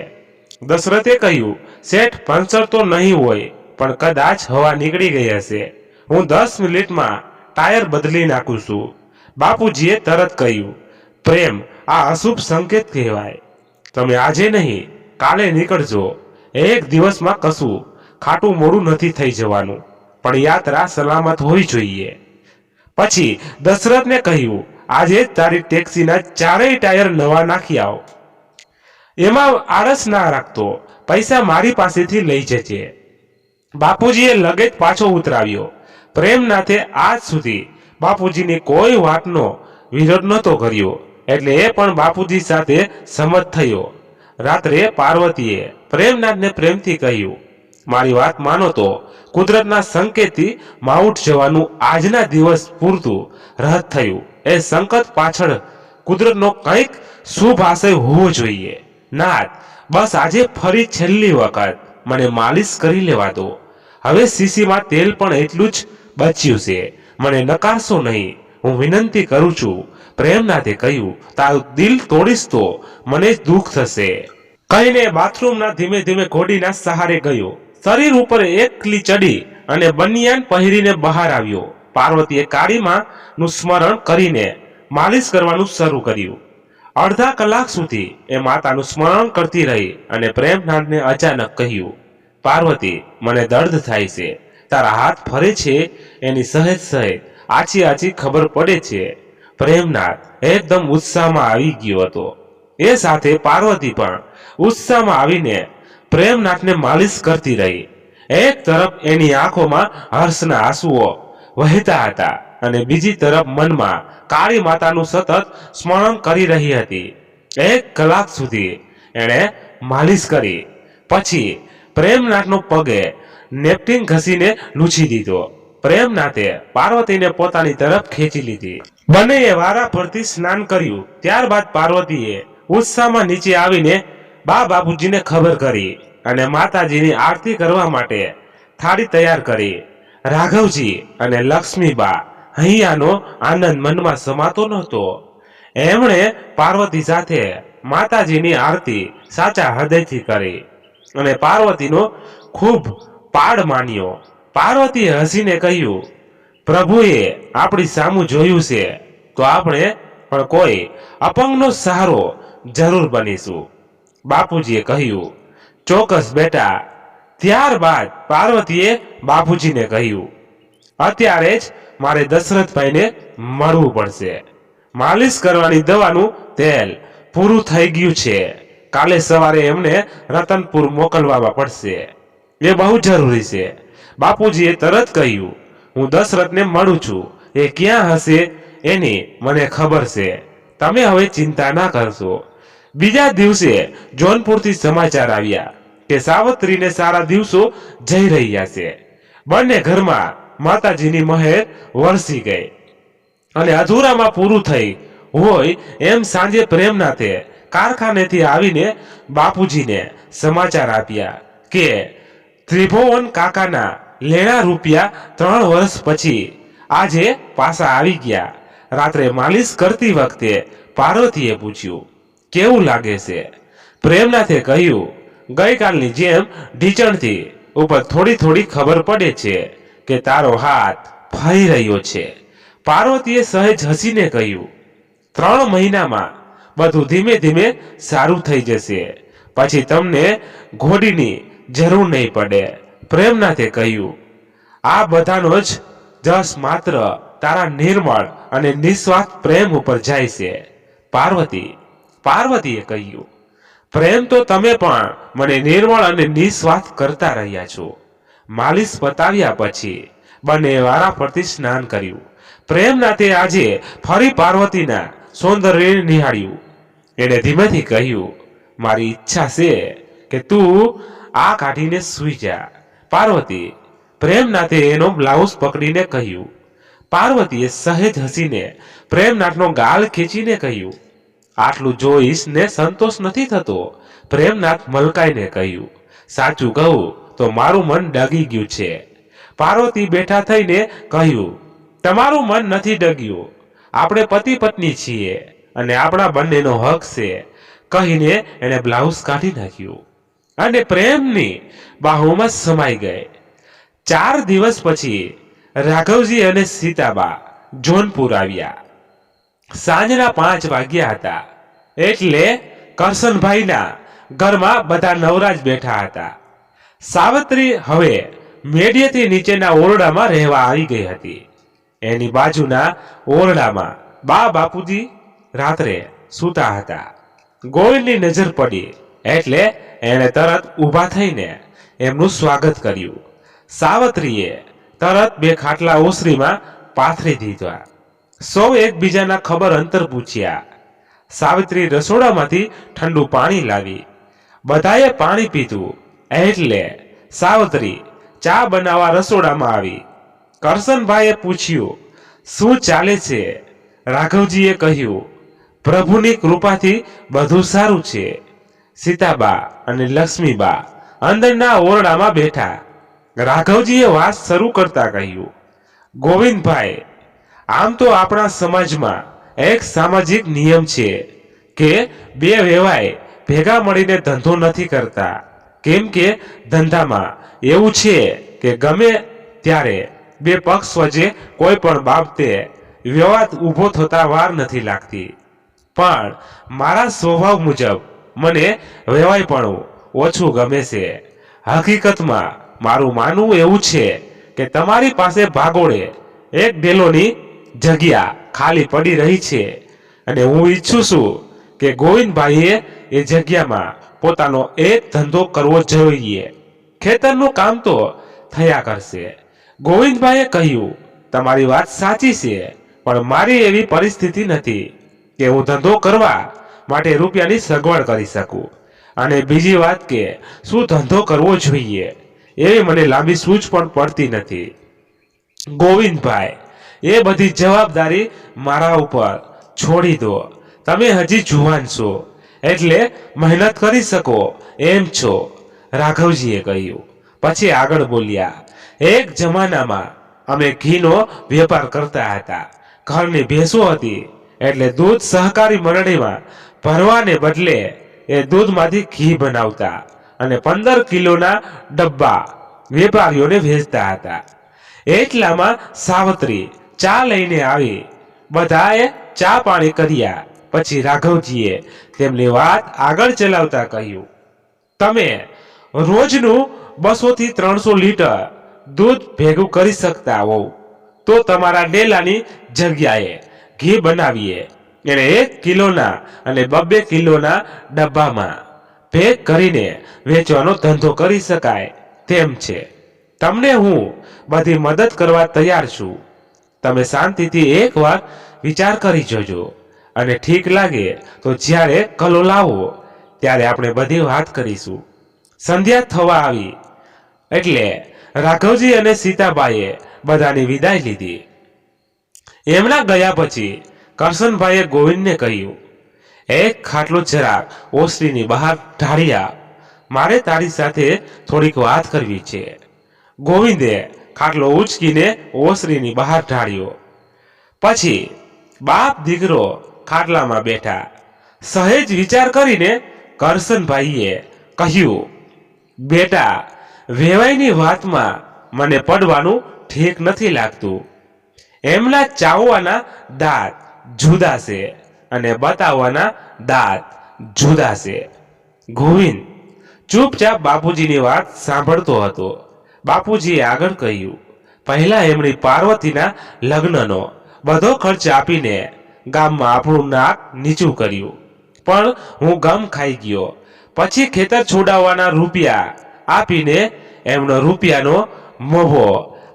દશરથે કહ્યું, શેઠ પંક્ચર તો નહીં હોય, પણ કદાચ હવા નીકળી ગઈ હશે. હું 10 મિનિટમાં ટાયર બદલી નાખું છું. બાપુજીએ તરત કહ્યું, પ્રેમ, આ અશુભ સંકેત કહેવાય. તમે આજે નહીં કાલે નીકળજો. 1 દિવસમાં કશું ખાટું મોડું નથી થઈ જવાનું, પણ યાત્રા સલામત હોવી જોઈએ. પછી દશરથને કહ્યું, આજે જ તારી ટેક્સીના 4 ટાયર નવા નાખી આવ. એમાં આળસ ના રાખતો, પૈસા મારી પાસેથી લઈ જજે. બાપુજીએ લગેજ પાછો ઉતરાવ્યો. પ્રેમનાથે આજ સુધી બાપુજીની કોઈ વાતનો વિરોધ નહોતો કર્યો, એટલે એ પણ બાપુજી સાથે સંમત થયો. રાત્રે પાર્વતીએ પ્રેમનાથને પ્રેમથી કહ્યું, મારી વાત માનો તો કુદરતના સંકેતથી માઉન્ટ જવાનું આજના દિવસ પૂરતું રદ થયું. એ સંકટ પાછળ કુદરતનો કંઈક શુભ આશય હોવો જોઈએ. નાથ, બસ આજે ફરી છેલ્લી વખત મને માલિશ કરી લેવા દો. હવે શીશીમાં તેલ પણ એટલું જ બચ્યું છે. મને નકારશો નહીં, હું વિનંતી કરું છું. પ્રેમનાથે કહ્યું, તારું દિલ તોડીશ તો મને જ દુઃખ થશે. કહીને બાથરૂમના ધીમે ધીમે ઘોડીના સહારે ગયો. શરીર ઉપર એકલી ચડી અને બનિયાન પહેરીને બહાર આવ્યો. પાર્વતીએ કાળીમાં નું સ્મરણ કરીને માલિશ કરવાનું શરૂ કર્યું. અડધા કલાક સુધી એ માતાનું સ્મરણ કરતી રહી અને પ્રેમનાથને અચાનક કહ્યું, પાર્વતી, મને દર્દ થાય છે. તારા હાથ ફરે છે એની સહેજ આછી ખબર પડે છે. પ્રેમનાથ એકદમ ઉત્સાહમાં આવી ગયો હતો. એ સાથે પાર્વતી પણ ઉત્સાહમાં આવીને પ્રેમનાથને માલિશ કરતી રહી. એક તરફ એની આંખોમાં હર્ષના આંસુઓ વહેતા હતા અને બીજી તરફ મનમાં કાળી માતાનું સતત સ્મરણ કરી રહી હતી. 1 કલાક સુધી એણે માલિશ કરી. પછી પ્રેમનાથનો પગે નેપકિન ઘસીને લૂછી દીધો. પ્રેમનાથે પાર્વતીને પોતાની તરફ ખેંચી લીધી. બંનેએ વારા ફરતી સ્નાન કર્યું. ત્યારબાદ પાર્વતીએ ઉત્સાહમાં નીચે આવીને બાપુજીને ખબર કરી અને માતાજીની આરતી કરવા માટે થાળી તૈયાર કરી. રાઘવજી અને લક્ષ્મીબા હૈયાનો આનંદ મનમાં સમાતો નહોતો. એમણે પાર્વતી સાથે માતાજીની આરતી સાચા હૃદયથી કરી અને પાર્વતીનો ખૂબ પાડ માન્યો. પાર્વતીએ હસીને કહ્યું, પ્રભુએ આપણી સામું જોયું છે તો આપણે પણ કોઈ અપંગનો સહારો જરૂર બનીશું. બાપુજીએ કહ્યું, ચોક્કસ બેટા. ત્યારબાદ પાર્વતીએ બાપુજીને કહ્યું, અત્યારે જ મારે દશરથભાઈને મળવું પડશે. માલિશ કરવાની દવાનું તેલ પૂરું થઈ ગયું છે. કાલે સવારે એમને રતનપુર મોકલવા પડશે. એ બહુ જરૂરી છે. બાપુજીએ તરત કહ્યું, હું દશરથને મળું છું. એ ક્યાં હશે એની મને ખબર છે. તમે હવે ચિંતા ના કરશો. બીજા દિવસે જોનપુરથી સમાચાર આવ્યા કે સાવત્રીને સારા દિવસો જઈ રહ્યા છે. બંને ઘરમાં માતાજીની મહેર વરસી ગઈ અને અધૂરામાં પૂરું થઈ હોય એમ સાંજે પ્રેમનાથે કારખાનેથી આવીને બાપુજીને સમાચાર આપ્યા કે ત્રિભુવન કાકાના લેણા રૂપિયા 3 વર્ષ પછી આજે પાછા આવી ગયા. રાત્રે માલિશ કરતી વખતે પાર્વતીએ પૂછ્યું, કેવું લાગે છે? પ્રેમનાથે કહ્યું, ગઈકાલની જેમ ઢીચણથી ઉપર થોડી થોડી ખબર પડે છે કે તારો હાથ ફરી રહ્યો છે. પાર્વતીએ સહેજ હસીને કહ્યું, 3 મહિનામાં બધું ધીમે ધીમે સારું થઈ જશે. પછી તમને ઘોડીની જરૂર નહીં પડે. પ્રેમનાથે કહ્યું, આ બધાનો જ જશ માત્ર તારા નિર્મળ અને નિસ્વાર્થ પ્રેમ ઉપર જાય છે. પાર્વતીએ કહ્યું, પ્રેમ તો તમે પણ મને નિર્મળ અને નિસ્વાર્થ કરતા રહ્યા છો. માલિશ પતાવ્યા પછી બંને વારાફરતી સ્નાન કર્યું. પ્રેમનાથે આજે ફરી પાર્વતીના સૌંદર્યને નિહાળ્યું. એણે ધીમેથી કહ્યું, મારી ઈચ્છા છે કે તું આ કાઢીને સૂઈ જા. પાર્વતી. પ્રેમનાથે એનો બ્લાઉઝ પકડીને કહ્યું. પાર્વતીએ સહેજ હસીને પ્રેમનાથનો ગાલ ખેંચીને કહ્યું, આટલું જોઈશને સંતોષ નથી થતો. પ્રેમનાથ મલકાઈને કહ્યું, સાચું કહું તો મારું મન ડગી ગયું છે. પાર્વતી બેઠા થઈને કહ્યું, તમારું મન નથી ડગ્યું. આપણે પતિ પત્ની છીએ અને આપણા બંનેનો હક છે. કહીને એણે બ્લાઉઝ કાઢી નાખ્યું અને પ્રેમની બાહોમાં સમાઈ ગઈ. 4 દિવસ પછી રાઘવજી અને સીતાબા જોનપુર આવ્યા. સાંજના 5 વાગ્યા હતા. એટલે કરશનભાઈના ઘરમાં બધા નવરાજ બેઠા હતા. સાવિત્રી હવે મેડિયેથી નીચેના ઓરડામાં રહેવા આવી ગઈ હતી. એની બાજુના ઓરડામાં બાપુજી રાત્રે સૂતા હતા. ગોવિંદની નજર પડી એટલે એણે તરત ઊભા થઈને એમનું સ્વાગત કર્યું. સાવિત્રીએ તરત 2 ખાટલા ઓસરીમાં પાથરી દીધા. સૌ એકબીજાના ખબર અંતર પૂછ્યા. સાવિત્રી રસોડામાંથી ઠંડુ પાણી લાવી. બધાએ પાણી પીધું એટલે સાવિત્રી ચા બનાવવા રસોડામાં આવી. કરશનભાઈએ પૂછ્યું, શું ચાલે છે? રાઘવજીએ કહ્યું, પ્રભુની કૃપાથી બધું સારું છે. સીતાબા અને લક્ષ્મીબા અંદરના ઓરડામાં બેઠા. રાઘવજીએ વાત શરૂ કરતા કહ્યું, ગોવિંદભાઈ, આમ તો આપણા સમાજમાં એક સામાજિક નિયમ છે કે 2 વેવાય ભેગા મળીને ધંધો નથી કરતા. કેમ કે ધંધામાં એવું છે કે ગમે ત્યારે 2 પક્ષ વચ્ચે કોઈ પણ બાબતે વિવાદ ઊભો થતા વાર નથી લાગતી. પણ મારા સ્વભાવ મુજબ મને વેવાયપણું ઓછું ગમે છે. હકીકતમાં મારું માનવું એવું છે કે તમારી પાસે ભાગોળે 1 ડેલોની જગ્યા ખાલી પડી રહી છે અને હું ઈચ્છું છું કે ગોવિંદભાઈએ એ જગ્યામાં પોતાનો એક ધંધો કરવો જોઈએ. ખેતરનું કામ તો થયા કરશે. ગોવિંદભાઈએ કહ્યું, તમારી વાત સાચી છે, પણ મારી એવી પરિસ્થિતિ નથી કે હું ધંધો કરવા માટે રૂપિયાની સગવડ કરી શકું. અને બીજી વાત કે શું ધંધો કરવો જોઈએ એવી મને લાંબી સૂઝ પણ પડતી નથી. ગોવિંદભાઈ, એ બધી જવાબદારી મારા ઉપર છોડી દો. તમે હજી જુવાન છો એટલે મહેનત કરી શકો એમ છો. રાઘવજીએ કહ્યું. પછી આગળ બોલ્યા, એક જમાનામાં અમે ઘીનો વેપાર કરતા હતા. ઘરની ભેંસો હતી એટલે દૂધ સહકારી મંડળીમાં ભરવાને બદલે એ દૂધમાંથી ઘી બનાવતા અને 15 કિલોના ડબ્બા વેપારીઓને વેચતા હતા. એટલામાં સાવિત્રી ચા લઈને આવી. બધાએ ચા પાણી કર્યા. પછી રાઘવજીએ તેમની વાત આગળ ચલાવતા કહ્યું, તમે રોજનું 200 થી 300 લીટર દૂધ ભેગું કરી શકતા હોવ તો તમારા ડેલાની જગ્યાએ ઘી બનાવીએ એને 1 કિલોના અને 2 કિલોના ડબ્બામાં પેક કરીને વેચવાનો ધંધો કરી શકાય તેમ છે. તમને હું બધી મદદ કરવા તૈયાર છું. તમે શાંતિથી એકવાર વિચાર કરી જોજો અને ઠીક લાગે તો જ્યારે કલો લાવો ત્યારે આપણે બધી વાત કરીશું. સંધ્યા થવા આવી એટલે રાઘવજી અને સીતાબાઈએ બધાની વિદાય લીધી. એમના ગયા પછી કરશનભાઈએ ગોવિંદને કહ્યું, એક ખાટલો જરાક ઓસરીની બહાર ઢાળ્યા. મારે તારી સાથે થોડીક વાત કરવી છે. ગોવિંદે ખાટલો ઉચકીને ઓસરીની બહાર ઢાળ્યો. પછી બાપ દીકરો ખાટલામાં બેઠા. સહેજ વિચાર કરીને કરશનભાઈએ કહ્યું, બેટા, વેવાઈની વાતમાં મને પડવાનું ઠીક નથી લાગતું. એમના ચાવવાના દાંત જુદા છે અને બતાવવાના દાંત જુદા છે. ગોવિંદ ચૂપચાપ બાપુજીની વાત સાંભળતો હતો. બાપુજીએ આગળ કહ્યું, પહેલા એમની પાર્વતીના લગ્નનો બધો ખર્ચ આપીને ગામમાં આપણું નાક નીચું કર્યું, પણ હું ગમ ખાઈ ગયો. પછી ખેતર છોડાવવાના રૂપિયા આપીને એમનો રૂપિયાનો મોભો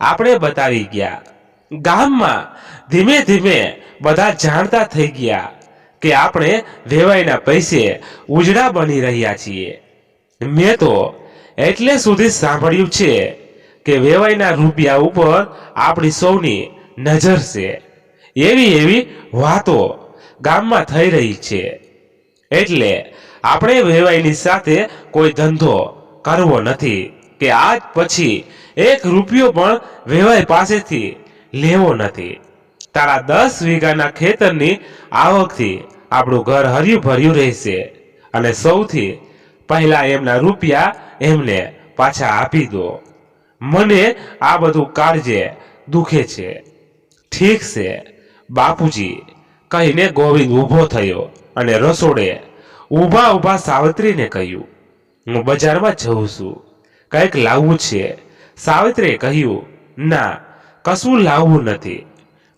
આપણે બતાવી ગયા. ગામમાં ધીમે ધીમે બધા જાણતા થઈ ગયા કે આપણે વેવાઈના પૈસે ઉજળા બની રહ્યા છીએ. મેં તો એટલે સુધી સાંભળ્યું છે કે વેવાઈના રૂપિયા ઉપર આપણી સૌની નજર છે. એવી વાતો ગામમાં થઈ રહી છે. એટલે આપણે વેવાઈની સાથે કોઈ ધંધો કરવો નથી કે આજ પછી એક રૂપિયો પણ વેવાઈ પાસેથી લેવો નથી. તારા 10 વીઘાના ખેતરની આવકથી આપણું ઘર હર્યું ભર્યું રહેશે અને સૌથી પહેલા એમના રૂપિયા એમને પાછા આપી દો. મને આ બધું કાળજે દુખે છે. ઠીક છે બાપુજી, કહીને ગોવિંદ ઊભો થયો અને રસોડે ઊભા સાવિત્રીને કહ્યું, હું બજારમાં જઉં છું, કંઈક લાવવું છે. સાવિત્રીએ કહ્યું, ના, કશું લાવવું નથી.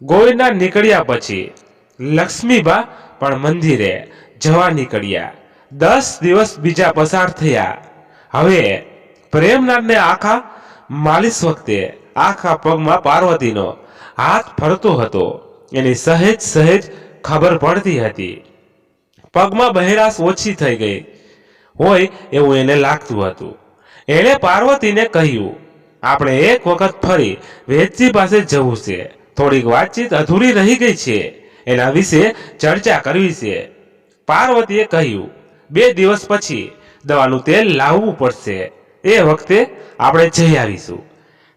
ગોવિંદના નીકળ્યા પછી લક્ષ્મીબા પણ મંદિરે જવા નીકળ્યા. 10 દિવસ બીજા પસાર થયા. હવે પ્રેમનાથને આખા માલિશ વખતે આખા પગમાં પાર્વતીનો હાથ ફરતો હતો. એની સહેજ ખબર પડતી હતી. પગમાં બહેરાશ ઓછી થઈ ગઈ હોય એવું એને લાગતું હતું. એણે પાર્વતીને કહ્યું, આપણે એક વખત ફરી વેદજી પાસે જવું છે. થોડીક વાતચીત અધૂરી રહી ગઈ છે, એના વિશે ચર્ચા કરવી છે. પાર્વતીએ કહ્યું, 2 દિવસ પછી દવાનું તેલ લાવવું પડશે. એ વખતે આપણે જઈ આવીશું.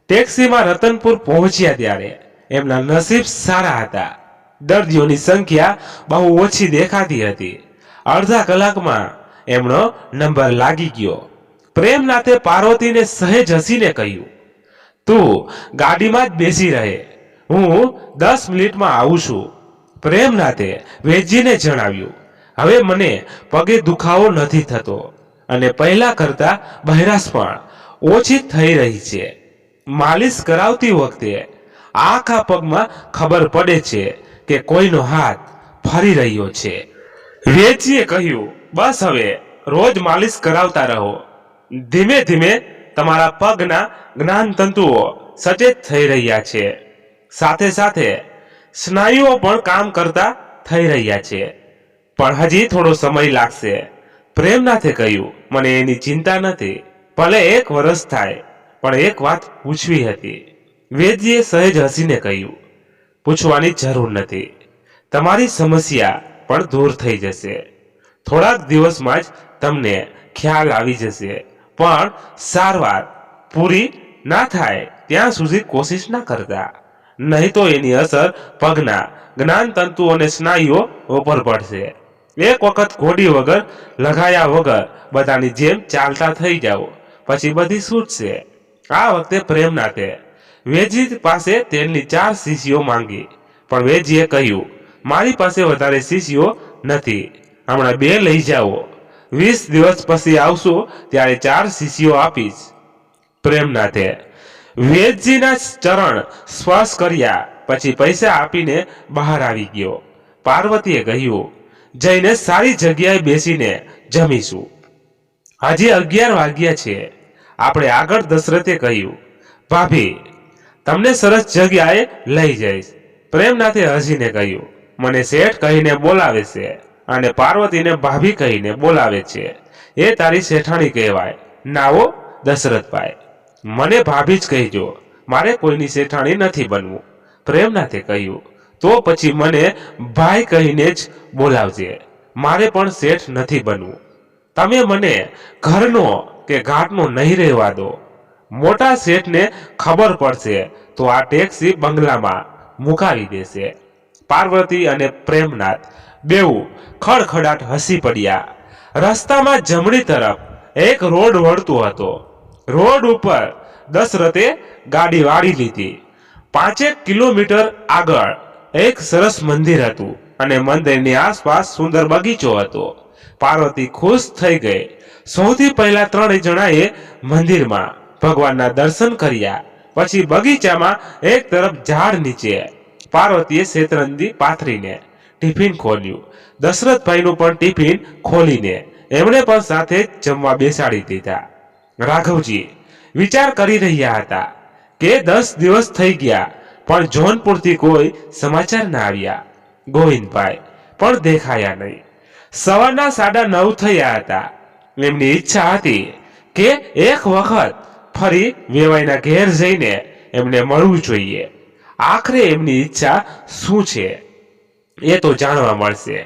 ટેક્સીમાં રતનપુર પહોંચ્યા ત્યારે એમના નસીબ સારા હતા. દર્દીઓની સંખ્યા બહુ ઓછી દેખાતી હતી. અડધા કલાકમાં એમનો નંબર લાગી ગયો. પ્રેમનાથે પાર્વતીને સહેજ હસીને કહ્યું, તું ગાડીમાં જ બેસી રહે, હું 10 મિનિટમાં આવું છું. પ્રેમનાથે વેદજીને જણાવ્યું, હવે મને પગે દુખાવો નથી થતો અને પહેલા કરતા બહેરાશ પણ ઓછી થઈ રહી છે. માલિશ કરાવતી વખતે આખા પગમાં ખબર પડે છે કે કોઈનો હાથ ફરી રહ્યો છે. વેદજીએ કહ્યું, બસ હવે રોજ માલિશ કરાવતા રહો. ધીમે ધીમે તમારા પગના જ્ઞાનતંતુઓ સચેત થઈ રહ્યા છે. સાથે સાથે સ્નાયુઓ પણ કામ કરતા થઈ રહ્યા છે, પણ હજી થોડો સમય લાગશે. પ્રેમનાથે કહ્યું, મને એની ચિંતા નથી, ભલે 1 વર્ષ થાય, પણ એક વાત પૂછવી હતી. વેદજીએ સહેજ હસીને કહ્યું, પૂછવાની જરૂર નથી. તમારી સમસ્યા પણ દૂર થઈ જશે. થોડાક દિવસમાં જ તમને ખ્યાલ આવી જશે, પણ સારવાર પૂરી ના થાય ત્યાં સુધી કોશિશ ના કરતા, નહીં તો એની અસર પગના જ્ઞાનતંતુ અને સ્નાયુઓ ઉપર પડશે. એક વખત ઘોડી વગર લગાયા વગર બધાની જેમ ચાલતા થઈ જાઓ, પછી બધી છૂટશે. આ વખતે પ્રેમનાથે વેદજી પાસે તેલની 4 શીશીઓ માંગી, પણ વેદજીએ કહ્યું, મારી પાસે વધારે શીશીઓ નથી, હમણાં 2 લઈ જાઓ. 20 દિવસ પછી આવશો ત્યારે 4 શીશીઓ આપીશ. પ્રેમનાથે વેદજીના ચરણ સ્પર્શ કર્યા પછી પૈસા આપીને બહાર આવી ગયો. પાર્વતીએ કહ્યું, જઈને સારી જગ્યાએ બેસીને જમીશું. હજી 11 વાગ્યા છે. આપણે આગળ. દશરથે કહ્યું, ભાભી, તમને સરસ જગ્યાએ લઈ જઈશ. પ્રેમનાથે હસીને કહ્યું, મને શેઠ કહીને બોલાવે છે અને પાર્વતીને ભાભી કહીને બોલાવે છે, એ તારી શેઠાણી કહેવાય. નાવો દશરથભાઈ, મને ભાભી જ કહેજો, મારે કોઈની શેઠાણી નથી બનવું. પ્રેમનાથે કહ્યું, તો પછી મને ભાઈ કહીને જ બોલાવજે, મારે પણ શેઠ નથી બનવું. તમે મને ઘરનો કે ઘાટનો નહીં રહેવા દો. મોટા શેઠને ખબર પડશે તો આ ટેક્સી બંગલામાં મુકાવી દેશે. પાર્વતી અને પ્રેમનાથ બેઉ ખડખડાટ હસી પડ્યા. રસ્તામાં જમણી તરફ એક રોડ વળતો હતો. રોડ ઉપર દશરથે ગાડી વાળી લીધી. 5 કિલોમીટર આગળ એક સરસ મંદિર હતું અને મંદિરની આસપાસ સુંદર બગીચો હતો. પાર્વતી ખુશ થઈ ગઈ. સૌથી પહેલા 3 જણાએ મંદિરમાં ભગવાનના દર્શન કર્યા. પછી બગીચામાં એક તરફ ઝાડ નીચે પાર્વતીએ શેતરંજી પાથરીને ટિફિન ખોલ્યું. દશરથભાઈનું પણ ટિફિન ખોલીને એમણે પણ સાથે જ જમવા બેસાડી દીધા. રાઘવજી વિચાર કરી રહ્યા હતા કે 10 દિવસ થઈ ગયા પણ જોનપુરથી કોઈ સમાચાર ના આવ્યા. ગોવિંદભાઈ પણ દેખાયા નહીં. સવારના 9:30 થયા હતા. એમની ઈચ્છા હતી કે એક વખત ફરી વેવાઈના ઘેર જઈને એમને મળવું જોઈએ. આખરે એમની ઈચ્છા શું છે એ તો જાણવા મળશે.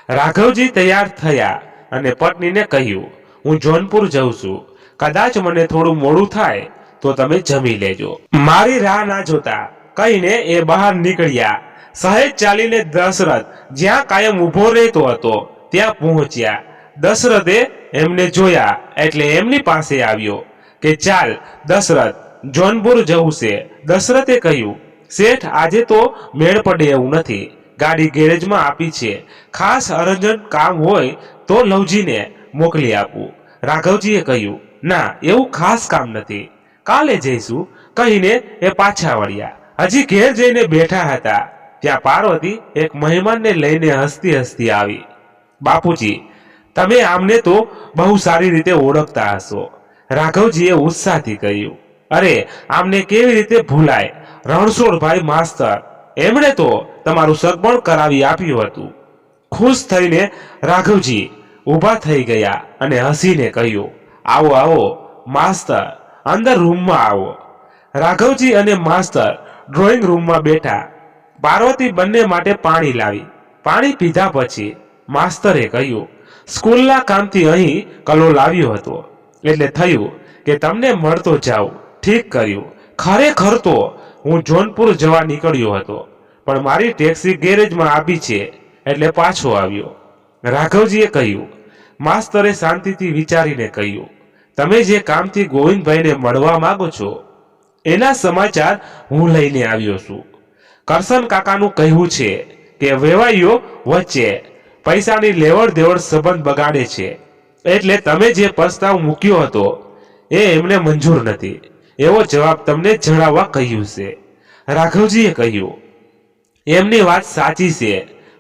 રાઘવજી તૈયાર થયા અને પત્નીને કહ્યું, હું જોનપુર જઉં છું. કદાચ મને થોડું મોડું થાય તો તમે જમી લેજો. મારી રાહ ના જોતા કહીને એ બહાર નીકળ્યા. સહેજ ચાલીને દશરથ જ્યાં કાયમ ઊભો રહેતો હતો ત્યાં પહોંચ્યા. દશરથે એમને જોયા એટલે એમની પાસે આવ્યો કે ચાલ દશરથ, જોનપુર જવું છે. દશરથે કહ્યું, શેઠ આજે તો મેળ પડે એવું નથી. ગાડી ગેરેજમાં આપી છે. ખાસ અર્જન્ટ કામ હોય તો લવજીને મોકલી આપું. રાઘવજીએ કહ્યું, ના એવું ખાસ કામ નથી, કાલે જઈશું કહીને એ પાછા વળ્યા. હજી ઘેર જઈને બેઠા હતા ત્યાં પાર્વતી એક મહેમાનને લઈને હસતી હસતી આવી. બાપુજી, તમે આમને તો બહુ સારી રીતે ઓળખતા હશો. રાઘવજીએ ઉત્સાહથી કહ્યું, અરે આમને કેવી રીતે ભૂલાય, રણછોડભાઈ માસ્તર, એમણે તો તમારું સગપણ કરાવી આપ્યું હતું. ખુશ થઈને રાઘવજી ઊભા થઈ ગયા અને હસીને કહ્યું, આવો આવો માસ્તર, અંદર રૂમમાં આવો. રાઘવજી અને માસ્તર ડ્રોઈંગ રૂમમાં બેઠા. પાર્વતી બંને માટે પાણી લાવી. પાણી પીધા પછી માસ્તરે કહ્યું, સ્કૂલના કામથી અહીં કલોલ આવ્યો હતો એટલે થયું કે તમને મળતો જાઉં. ઠીક કર્યું. ખરેખર તો હું જોનપુર જવા નીકળ્યો હતો પણ મારી ટેક્સી ગેરેજમાં આવી છે એટલે પાછો આવ્યો. રાઘવજીએ કહ્યું. માસ્તરે શાંતિથી વિચારીને કહ્યું, તમે જે કામથી ગોવિંદભાઈને મળવા માંગો છો એના સમાચાર હું લઈને આવ્યો છું. કરશન કાકાનું કહેવું છે કે વેવાઈઓ વચ્ચે પૈસાની લેવડ દેવડ સંબંધ બગાડે છે એટલે તમે જે પ્રસ્તાવ મૂક્યો હતો એ એમને મંજૂર નથી એવો જવાબ તમને જણાવવા કહ્યું છે. રાઘવજીએ કહ્યું, એમની વાત સાચી છે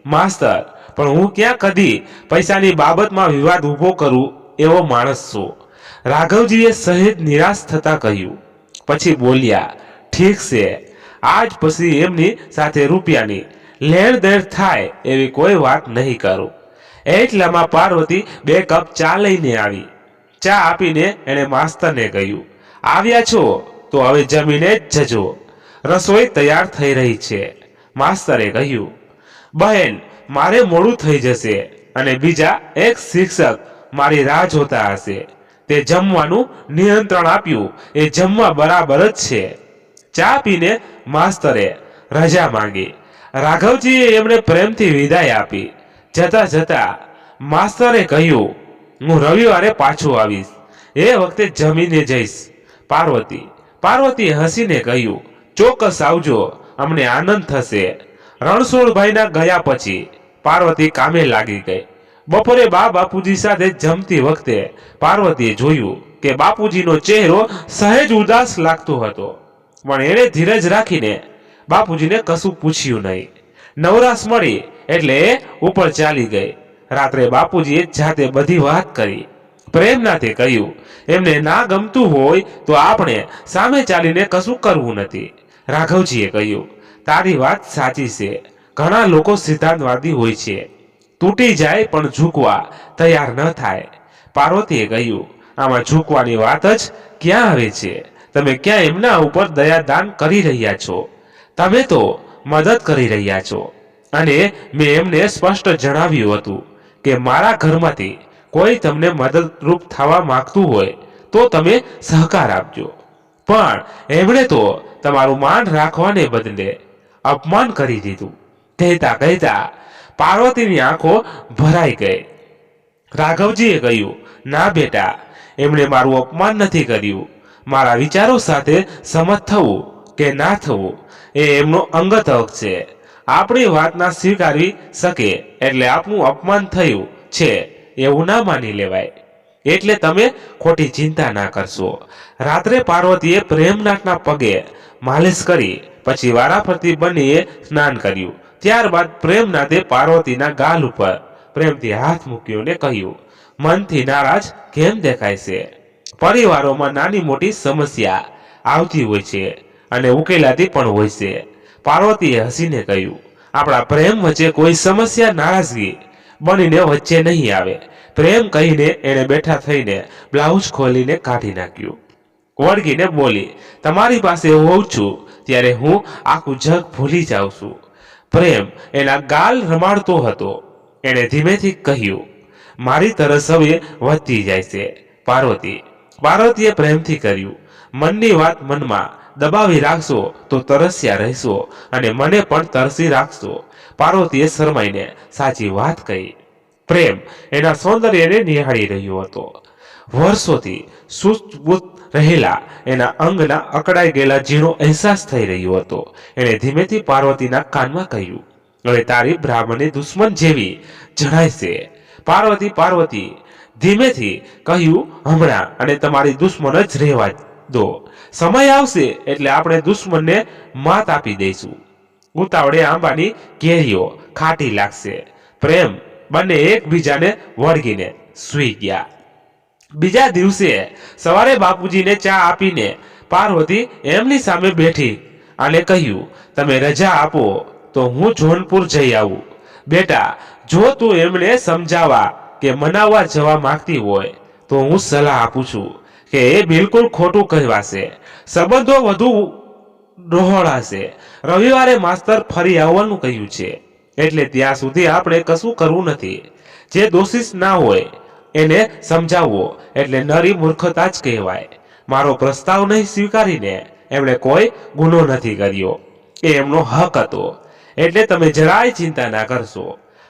માસ્તર, પણ હું ક્યાં કદી પૈસાની બાબતમાં વિવાદ ઊભો કરું એવો માણસ છું. રાઘવજીએ સહેજ નિરાશ થતા કહ્યું. પછી બોલ્યા, ઠીક છે, આજ પછી એમની સાથે રૂપિયાની લેણ દેણ થાય એવી કોઈ વાત નહીં કરું. એટલામાં પાર્વતી 2 કપ ચા લઈને આવી. ચા આપીને એણે માસ્તરને કહ્યું, આવ્યા છો તો હવે જમીને જ જજો, રસોઈ તૈયાર થઈ રહી છે. માસ્તરે કહ્યું, બહેન મારે મોડું થઈ જશે અને બીજા એક શિક્ષક મારી રાહ જોતા હશે. તે જમવાનું નિયંત્રણ આપ્યું એ જમવા બરાબર જ છે. ચા પીને માસ્તરે રજા માંગી. રાઘવજીએ એમણે પ્રેમથી વિદાય આપી. જતા જતા માસ્તરે કહ્યું, હું રવિવારે પાછો આવીશ, એ વખતે જમીને જઈશ. પાર્વતીએ હસીને કહ્યું, ચોક્કસ આવજો, અમને આનંદ થશે. રણછોડભાઈના ગયા પછી પાર્વતી કામે લાગી ગઈ. બપોરે બાપુજી સાથે જમતી વખતે પાર્વતીએ જોયું કે બાપુજીનો ચહેરો સહેજ ઉદાસ લાગતો હતો પણ એણે ધીરજ રાખીને બાપુજીને કશું પૂછ્યું નહીં. નવરાશ મળી એટલે એ ઉપર ચાલી ગઈ. રાત્રે બાપુજીએ જાતે બધી વાત કરી. પ્રેમનાથી કહ્યું, એમને ના ગમતું હોય તો આપણે સામે ચાલીને કશું કરવું નથી. રાઘવજીએ કહ્યું, તારી વાત સાચી છે. ઘણા લોકો સિદ્ધાંતવાદી હોય છે, તૂટી જાય પણ ઝૂકવા તૈયાર ન થાય. પાર્વતીએ કહ્યું, આમાં ઝૂકવાની વાત જ ક્યાં આવે છે? તમે ક્યાં એમના ઉપર દયાદાન કરી રહ્યા છો? તમે તો મદદ કરી રહ્યા છો. અને મેં એમને સ્પષ્ટ જણાવ્યું હતું કે મારા ઘરમાંથી કોઈ તમને મદદરૂપ થવા માંગતું હોય તો તમે સહકાર આપજો. પણ એમણે તો તમારું માન રાખવાને બદલે અપમાન કરી દીધું. કહેતા કહેતા પાર્વતીની આંખો ભરાઈ ગઈ. રાઘવજીએ કહ્યું, ના બેટા, એમણે મારું અપમાન નથી કર્યું. મારા વિચારો સાથે સમત થવું કે ના થવું એ એમનો અંગત હક છે. આપણી વાત ના સ્વીકારવી શકે એટલે આપણું અપમાન થયું છે એવું ના માની લેવાય. એટલે તમે ખોટી ચિંતા ના કરશો. રાત્રે પાર્વતીએ પ્રેમનાથના પગે માલિશ કરી પછી વારાફરતી બંનેએ સ્નાન કર્યું. ત્યારબાદ પ્રેમનાથે પાર્વતીના ગાલ ઉપર પ્રેમથી હાથ મૂક્યો ને કહ્યું, મનથી નારાજ કેમ દેખાય છે? પરિવારોમાં નાની મોટી સમસ્યા આવતી હોય છે અને ઉકેલાતી પણ હોય છે. પાર્વતીએ હસીને કહ્યું, આપણા પ્રેમ વચ્ચે કોઈ સમસ્યા નારાજગી બનીને વચ્ચે નહીં આવે. પ્રેમ કહીને એને બેઠા થઈને બ્લાઉઝ ખોલીને કાઢી નાખ્યું. વળગીને બોલી, તમારી પાસે હોઉં છું ત્યારે હું આખું જગ ભૂલી જાઉં છું. પ્રેમ એના ગાલ રમાડતો હતો. એણે ધીમેથી કહ્યું, મારી તરસ હવે વધતી જાય છે. પાર્વતીએ પ્રેમથી કર્યું, મનની વાત મનમાં દબાવી રાખશો તો તરસ્યા રહેશો અને મને પણ તરસી રાખશો. પાર્વતીએ શરમાઈને સાચી વાત કહી. પ્રેમ એના સૌંદર્યને નિહાળી રહ્યો હતો. વર્ષોથી સુસ્ત રહેલા એના અંગના અકળાઈ ગયેલા ઝીણો અહેસાસ થઈ રહ્યો હતો. એણે ધીમેથી પાર્વતીના કાનમાં કહ્યું, હવે તારી બ્રાહ્મણી દુશ્મન જેવી જણાય છે. પાર્વતી ધીમેથી કહ્યું, હમણાં અને તમારી દુશ્મન જ રહેવા દો. સમય આવશે એટલે આપણે દુશ્મનને માત આપી દઈશું. ઉતાવળે આંબાની કેરીઓ ખાટી લાગશે. પ્રેમ બંને એકબીજાને વળગીને સૂઈ ગયા. બીજા દિવસે સવારે બાપુજીને ચા આપીને પાર્વતી એમની સામે બેઠી અને કહ્યું, તમે રજા આપો તો હું જોનપુર જઈ આવું. બેટા, જો તું એમને સમજાવવા કે મનાવવા જવા માંગતી હોય તો હું સલાહ આપું છું કે એ બિલકુલ ખોટું કહેવાશે. સંબંધો વધુ ડહોળાશે. રવિવારે માસ્તર ફરી આવવાનું કહ્યું છે એટલે ત્યાં સુધી આપણે કશું કરવું નથી. જે દોષિત ના હોય એને સમજાવવો એટલે નરી મૂર્ખતા જ કહેવાય. મારો પ્રસ્તાવ નહીં સ્વીકારીને એમણે કોઈ ગુનો નથી કર્યો. એ એમનો હક હતો. એટલે તમે જરાય ચિંતા ના કરશો.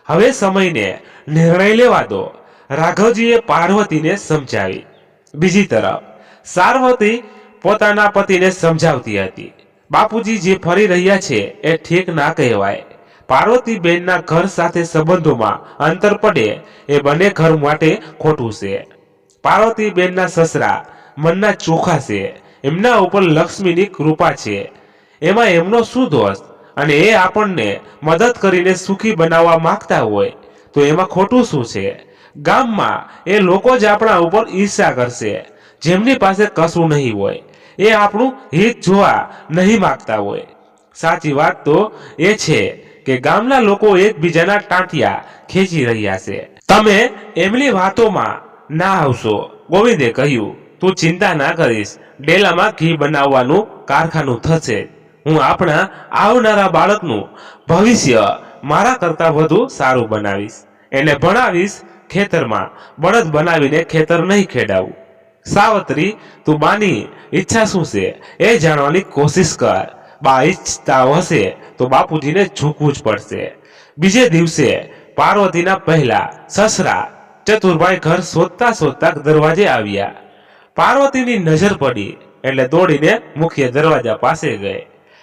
હવે સમયને નિર્ણય લેવા દો. રાઘવજીએ પાર્વતીને સમજાવી. બીજી તરફ સાર્વતી પોતાના પતિને સમજાવતી હતી, બાપુજી જે ફરી રહ્યા છે એ ઠીક ના કહેવાય. પાર્વતી બેનના ઘર સાથે સંબંધોમાં અંતર પડે એ બંને ઘર માટે ખોટું છે. પાર્વતી બેનના સસરા મનના ચોખા છે. એમના ઉપર લક્ષ્મીની કૃપા છે. એમાં એમનો શું દોષ? અને એ આપણને મદદ કરીને સુખી બનાવવા માંગતા હોય તો એમાં ખોટું શું છે? ગામમાં એ લોકો જ આપણા ઉપર ઈર્ષા કરશે. જેમની પાસે કશું નહીં હોય એ આપણું હિત જોવા નહીં માંગતા હોય. સાચી વાત તો એ છે કે ગામના લોકો એકબીજાના ટાંટિયા ખેંચી રહ્યા છે. તમે એમની વાતોમાં ના આવશો. ગોવિંદે કહ્યું, તું ચિંતા ના કરીશ. ડેલામાં ઘી બનાવવાનું કારખાનું થશે. હું આપણા આવનારા બાળકનું ભવિષ્ય મારા કરતા વધુ સારું બનાવીશ. એને ભણાવીશ. ખેતરમાં બળદ બનાવીને ખેતર નહીં ખેડાવું. સાવત્રી, તું બાની ઈચ્છા શું છે એ જાણવાની કોશિશ કર. બા ઈચ્છતા હશે તો બાપુજીને ઝૂકવું જ પડશે. બીજે દિવસે પાર્વતીના પહેલા સસરા ચતુરભાઈ ઘર શોધતા દરવાજે આવ્યા. પાર્વતીની નજર પડી એટલે દોડીને મુખ્ય દરવાજા પાસે ગઈ.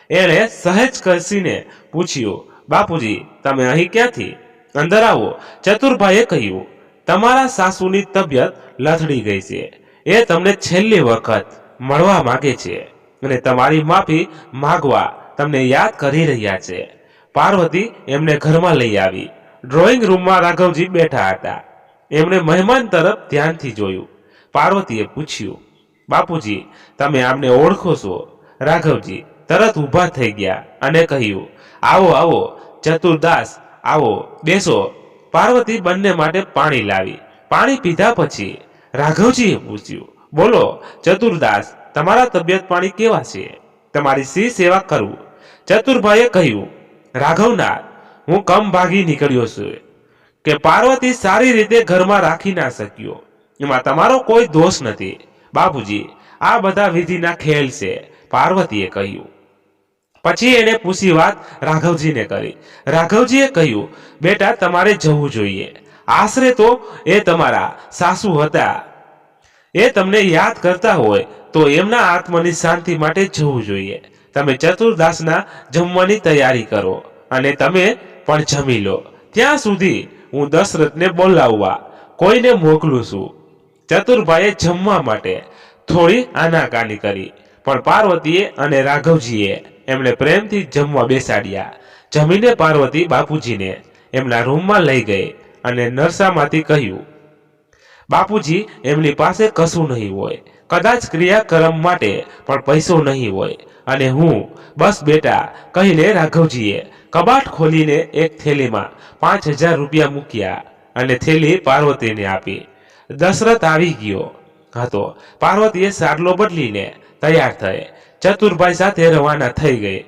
એણે સહેજ કસીને પૂછ્યું, બાપુજી તમે અહીં ક્યાંથી? અંદર આવો. ચતુરભાઈએ કહ્યું, તમારા સાસુની તબિયત લથડી ગઈ છે. એ તમને છેલ્લી વખત મળવા માંગે છે અને તમારી માફી માંગવા તમને યાદ કરી રહ્યા છે. પાર્વતી એમને ઘરમાં લઈ આવી. ડ્રોઈંગ રૂમમાં રાઘવજી બેઠા હતા. એમણે મહેમાન તરફ ધ્યાનથી જોયું. પાર્વતીએ પૂછ્યું, બાપુજી તમે આમને ઓળખો છો? રાઘવજી તરત ઊભા થઈ ગયા અને કહ્યું, આવો આવો ચતુરદાસ, આવો બેસો. પાર્વતી બંને માટે પાણી લાવી. પાણી પીધા પછી રાઘવજીએ પૂછ્યું, બોલો ચતુરદાસ, તમારા તબિયત પાણી કેવા છે? તમારી શી સેવા કરું? ચતુરભાઈએ કહ્યું, રાઘવનાથ, હું કમ ભાગી નીકળ્યો છું કે પાર્વતી સારી રીતે ઘરમાં રાખી ના શક્યો. એમાં તમારો કોઈ દોષ નથી. બાપુજી, આ બધા વિધિના ખેલ છે, પાર્વતીએ કહ્યું. પછી એને પૂછી વાત રાઘવજીને કરી. રાઘવજીએ કહ્યું, બેટા તમારે જવું જોઈએ. આશરે તો એ તમારા સાસુ હતા. એ તમને યાદ કરતા હોય તો એમના આત્માની શાંતિ માટે જવું જોઈએ. તમે ચતુર્દાસના જમવાની તૈયારી કરો અને તમે પણ જમી લો. ત્યાં સુધી હું દશરથને બોલાવવા કોઈને મોકલું છું. ચતુરભાઈએ જમવા માટે થોડી આનાકાની કરી, પણ પાર્વતીએ અને રાઘવજીએ એમને પ્રેમથી જમવા બેસાડ્યા. જમીને પાર્વતી બાપુજીને એમના રૂમમાં લઈ ગઈ અને નરસામાંથી કહ્યું, બાપુજી, એમની પાસે કશું નહીં હોય, કદાચ ક્રિયાકર્મ માટે પણ પૈસો નહીં હોય, અને હું બસ બેટા કહીને રાઘવજીએ કબાટ ખોલીને એક થેલીમાં 5000 રૂપિયા મૂક્યા અને થેલી પાર્વતીને આપી. દશરથ આવી ગયો હતો. પાર્વતીએ સાડલો બદલીને તૈયાર થઈ ચતુરભાઈ સાથે રવાના થઈ ગઈ.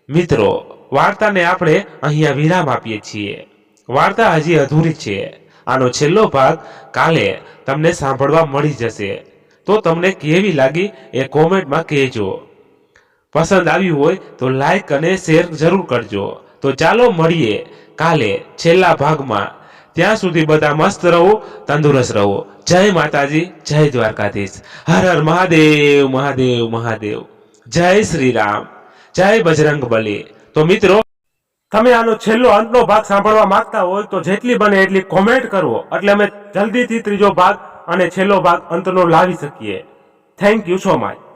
મિત્રો, વાર્તાને આપણે અહીંયા વિરામ આપીએ છીએ. વાર્તા હજી અધૂરી છે. આનો છેલ્લો ભાગ કાલે તમને સાંભળવા મળી જશે. તો તમને કેવી લાગી એ કોમેન્ટમાં કહેજો. પસંદ આવ્યું હોય તો લાઈક અને શેર જરૂર કરજો. તો ચાલો મળીએ કાલે છેલ્લા ભાગમાં. ત્યાં સુધી બધા મસ્ત રહો, તંદુરસ્ત રહો. જય માતાજી, જય દ્વારકાધીશ. હર હર મહાદેવ, મહાદેવ, મહાદેવ. જય શ્રી રામ, જય બજરંગ બલી. તો મિત્રો, તમે આનો છેલ્લો અંતનો ભાગ સાંભળવા માંગતા હોય તો જેટલી બને એટલી કોમેન્ટ કરો, એટલે અમે જલ્દીથી ત્રીજો ભાગ અને છેલ્લો ભાગ અંતનો લાવી શકીએ. Thank you so much.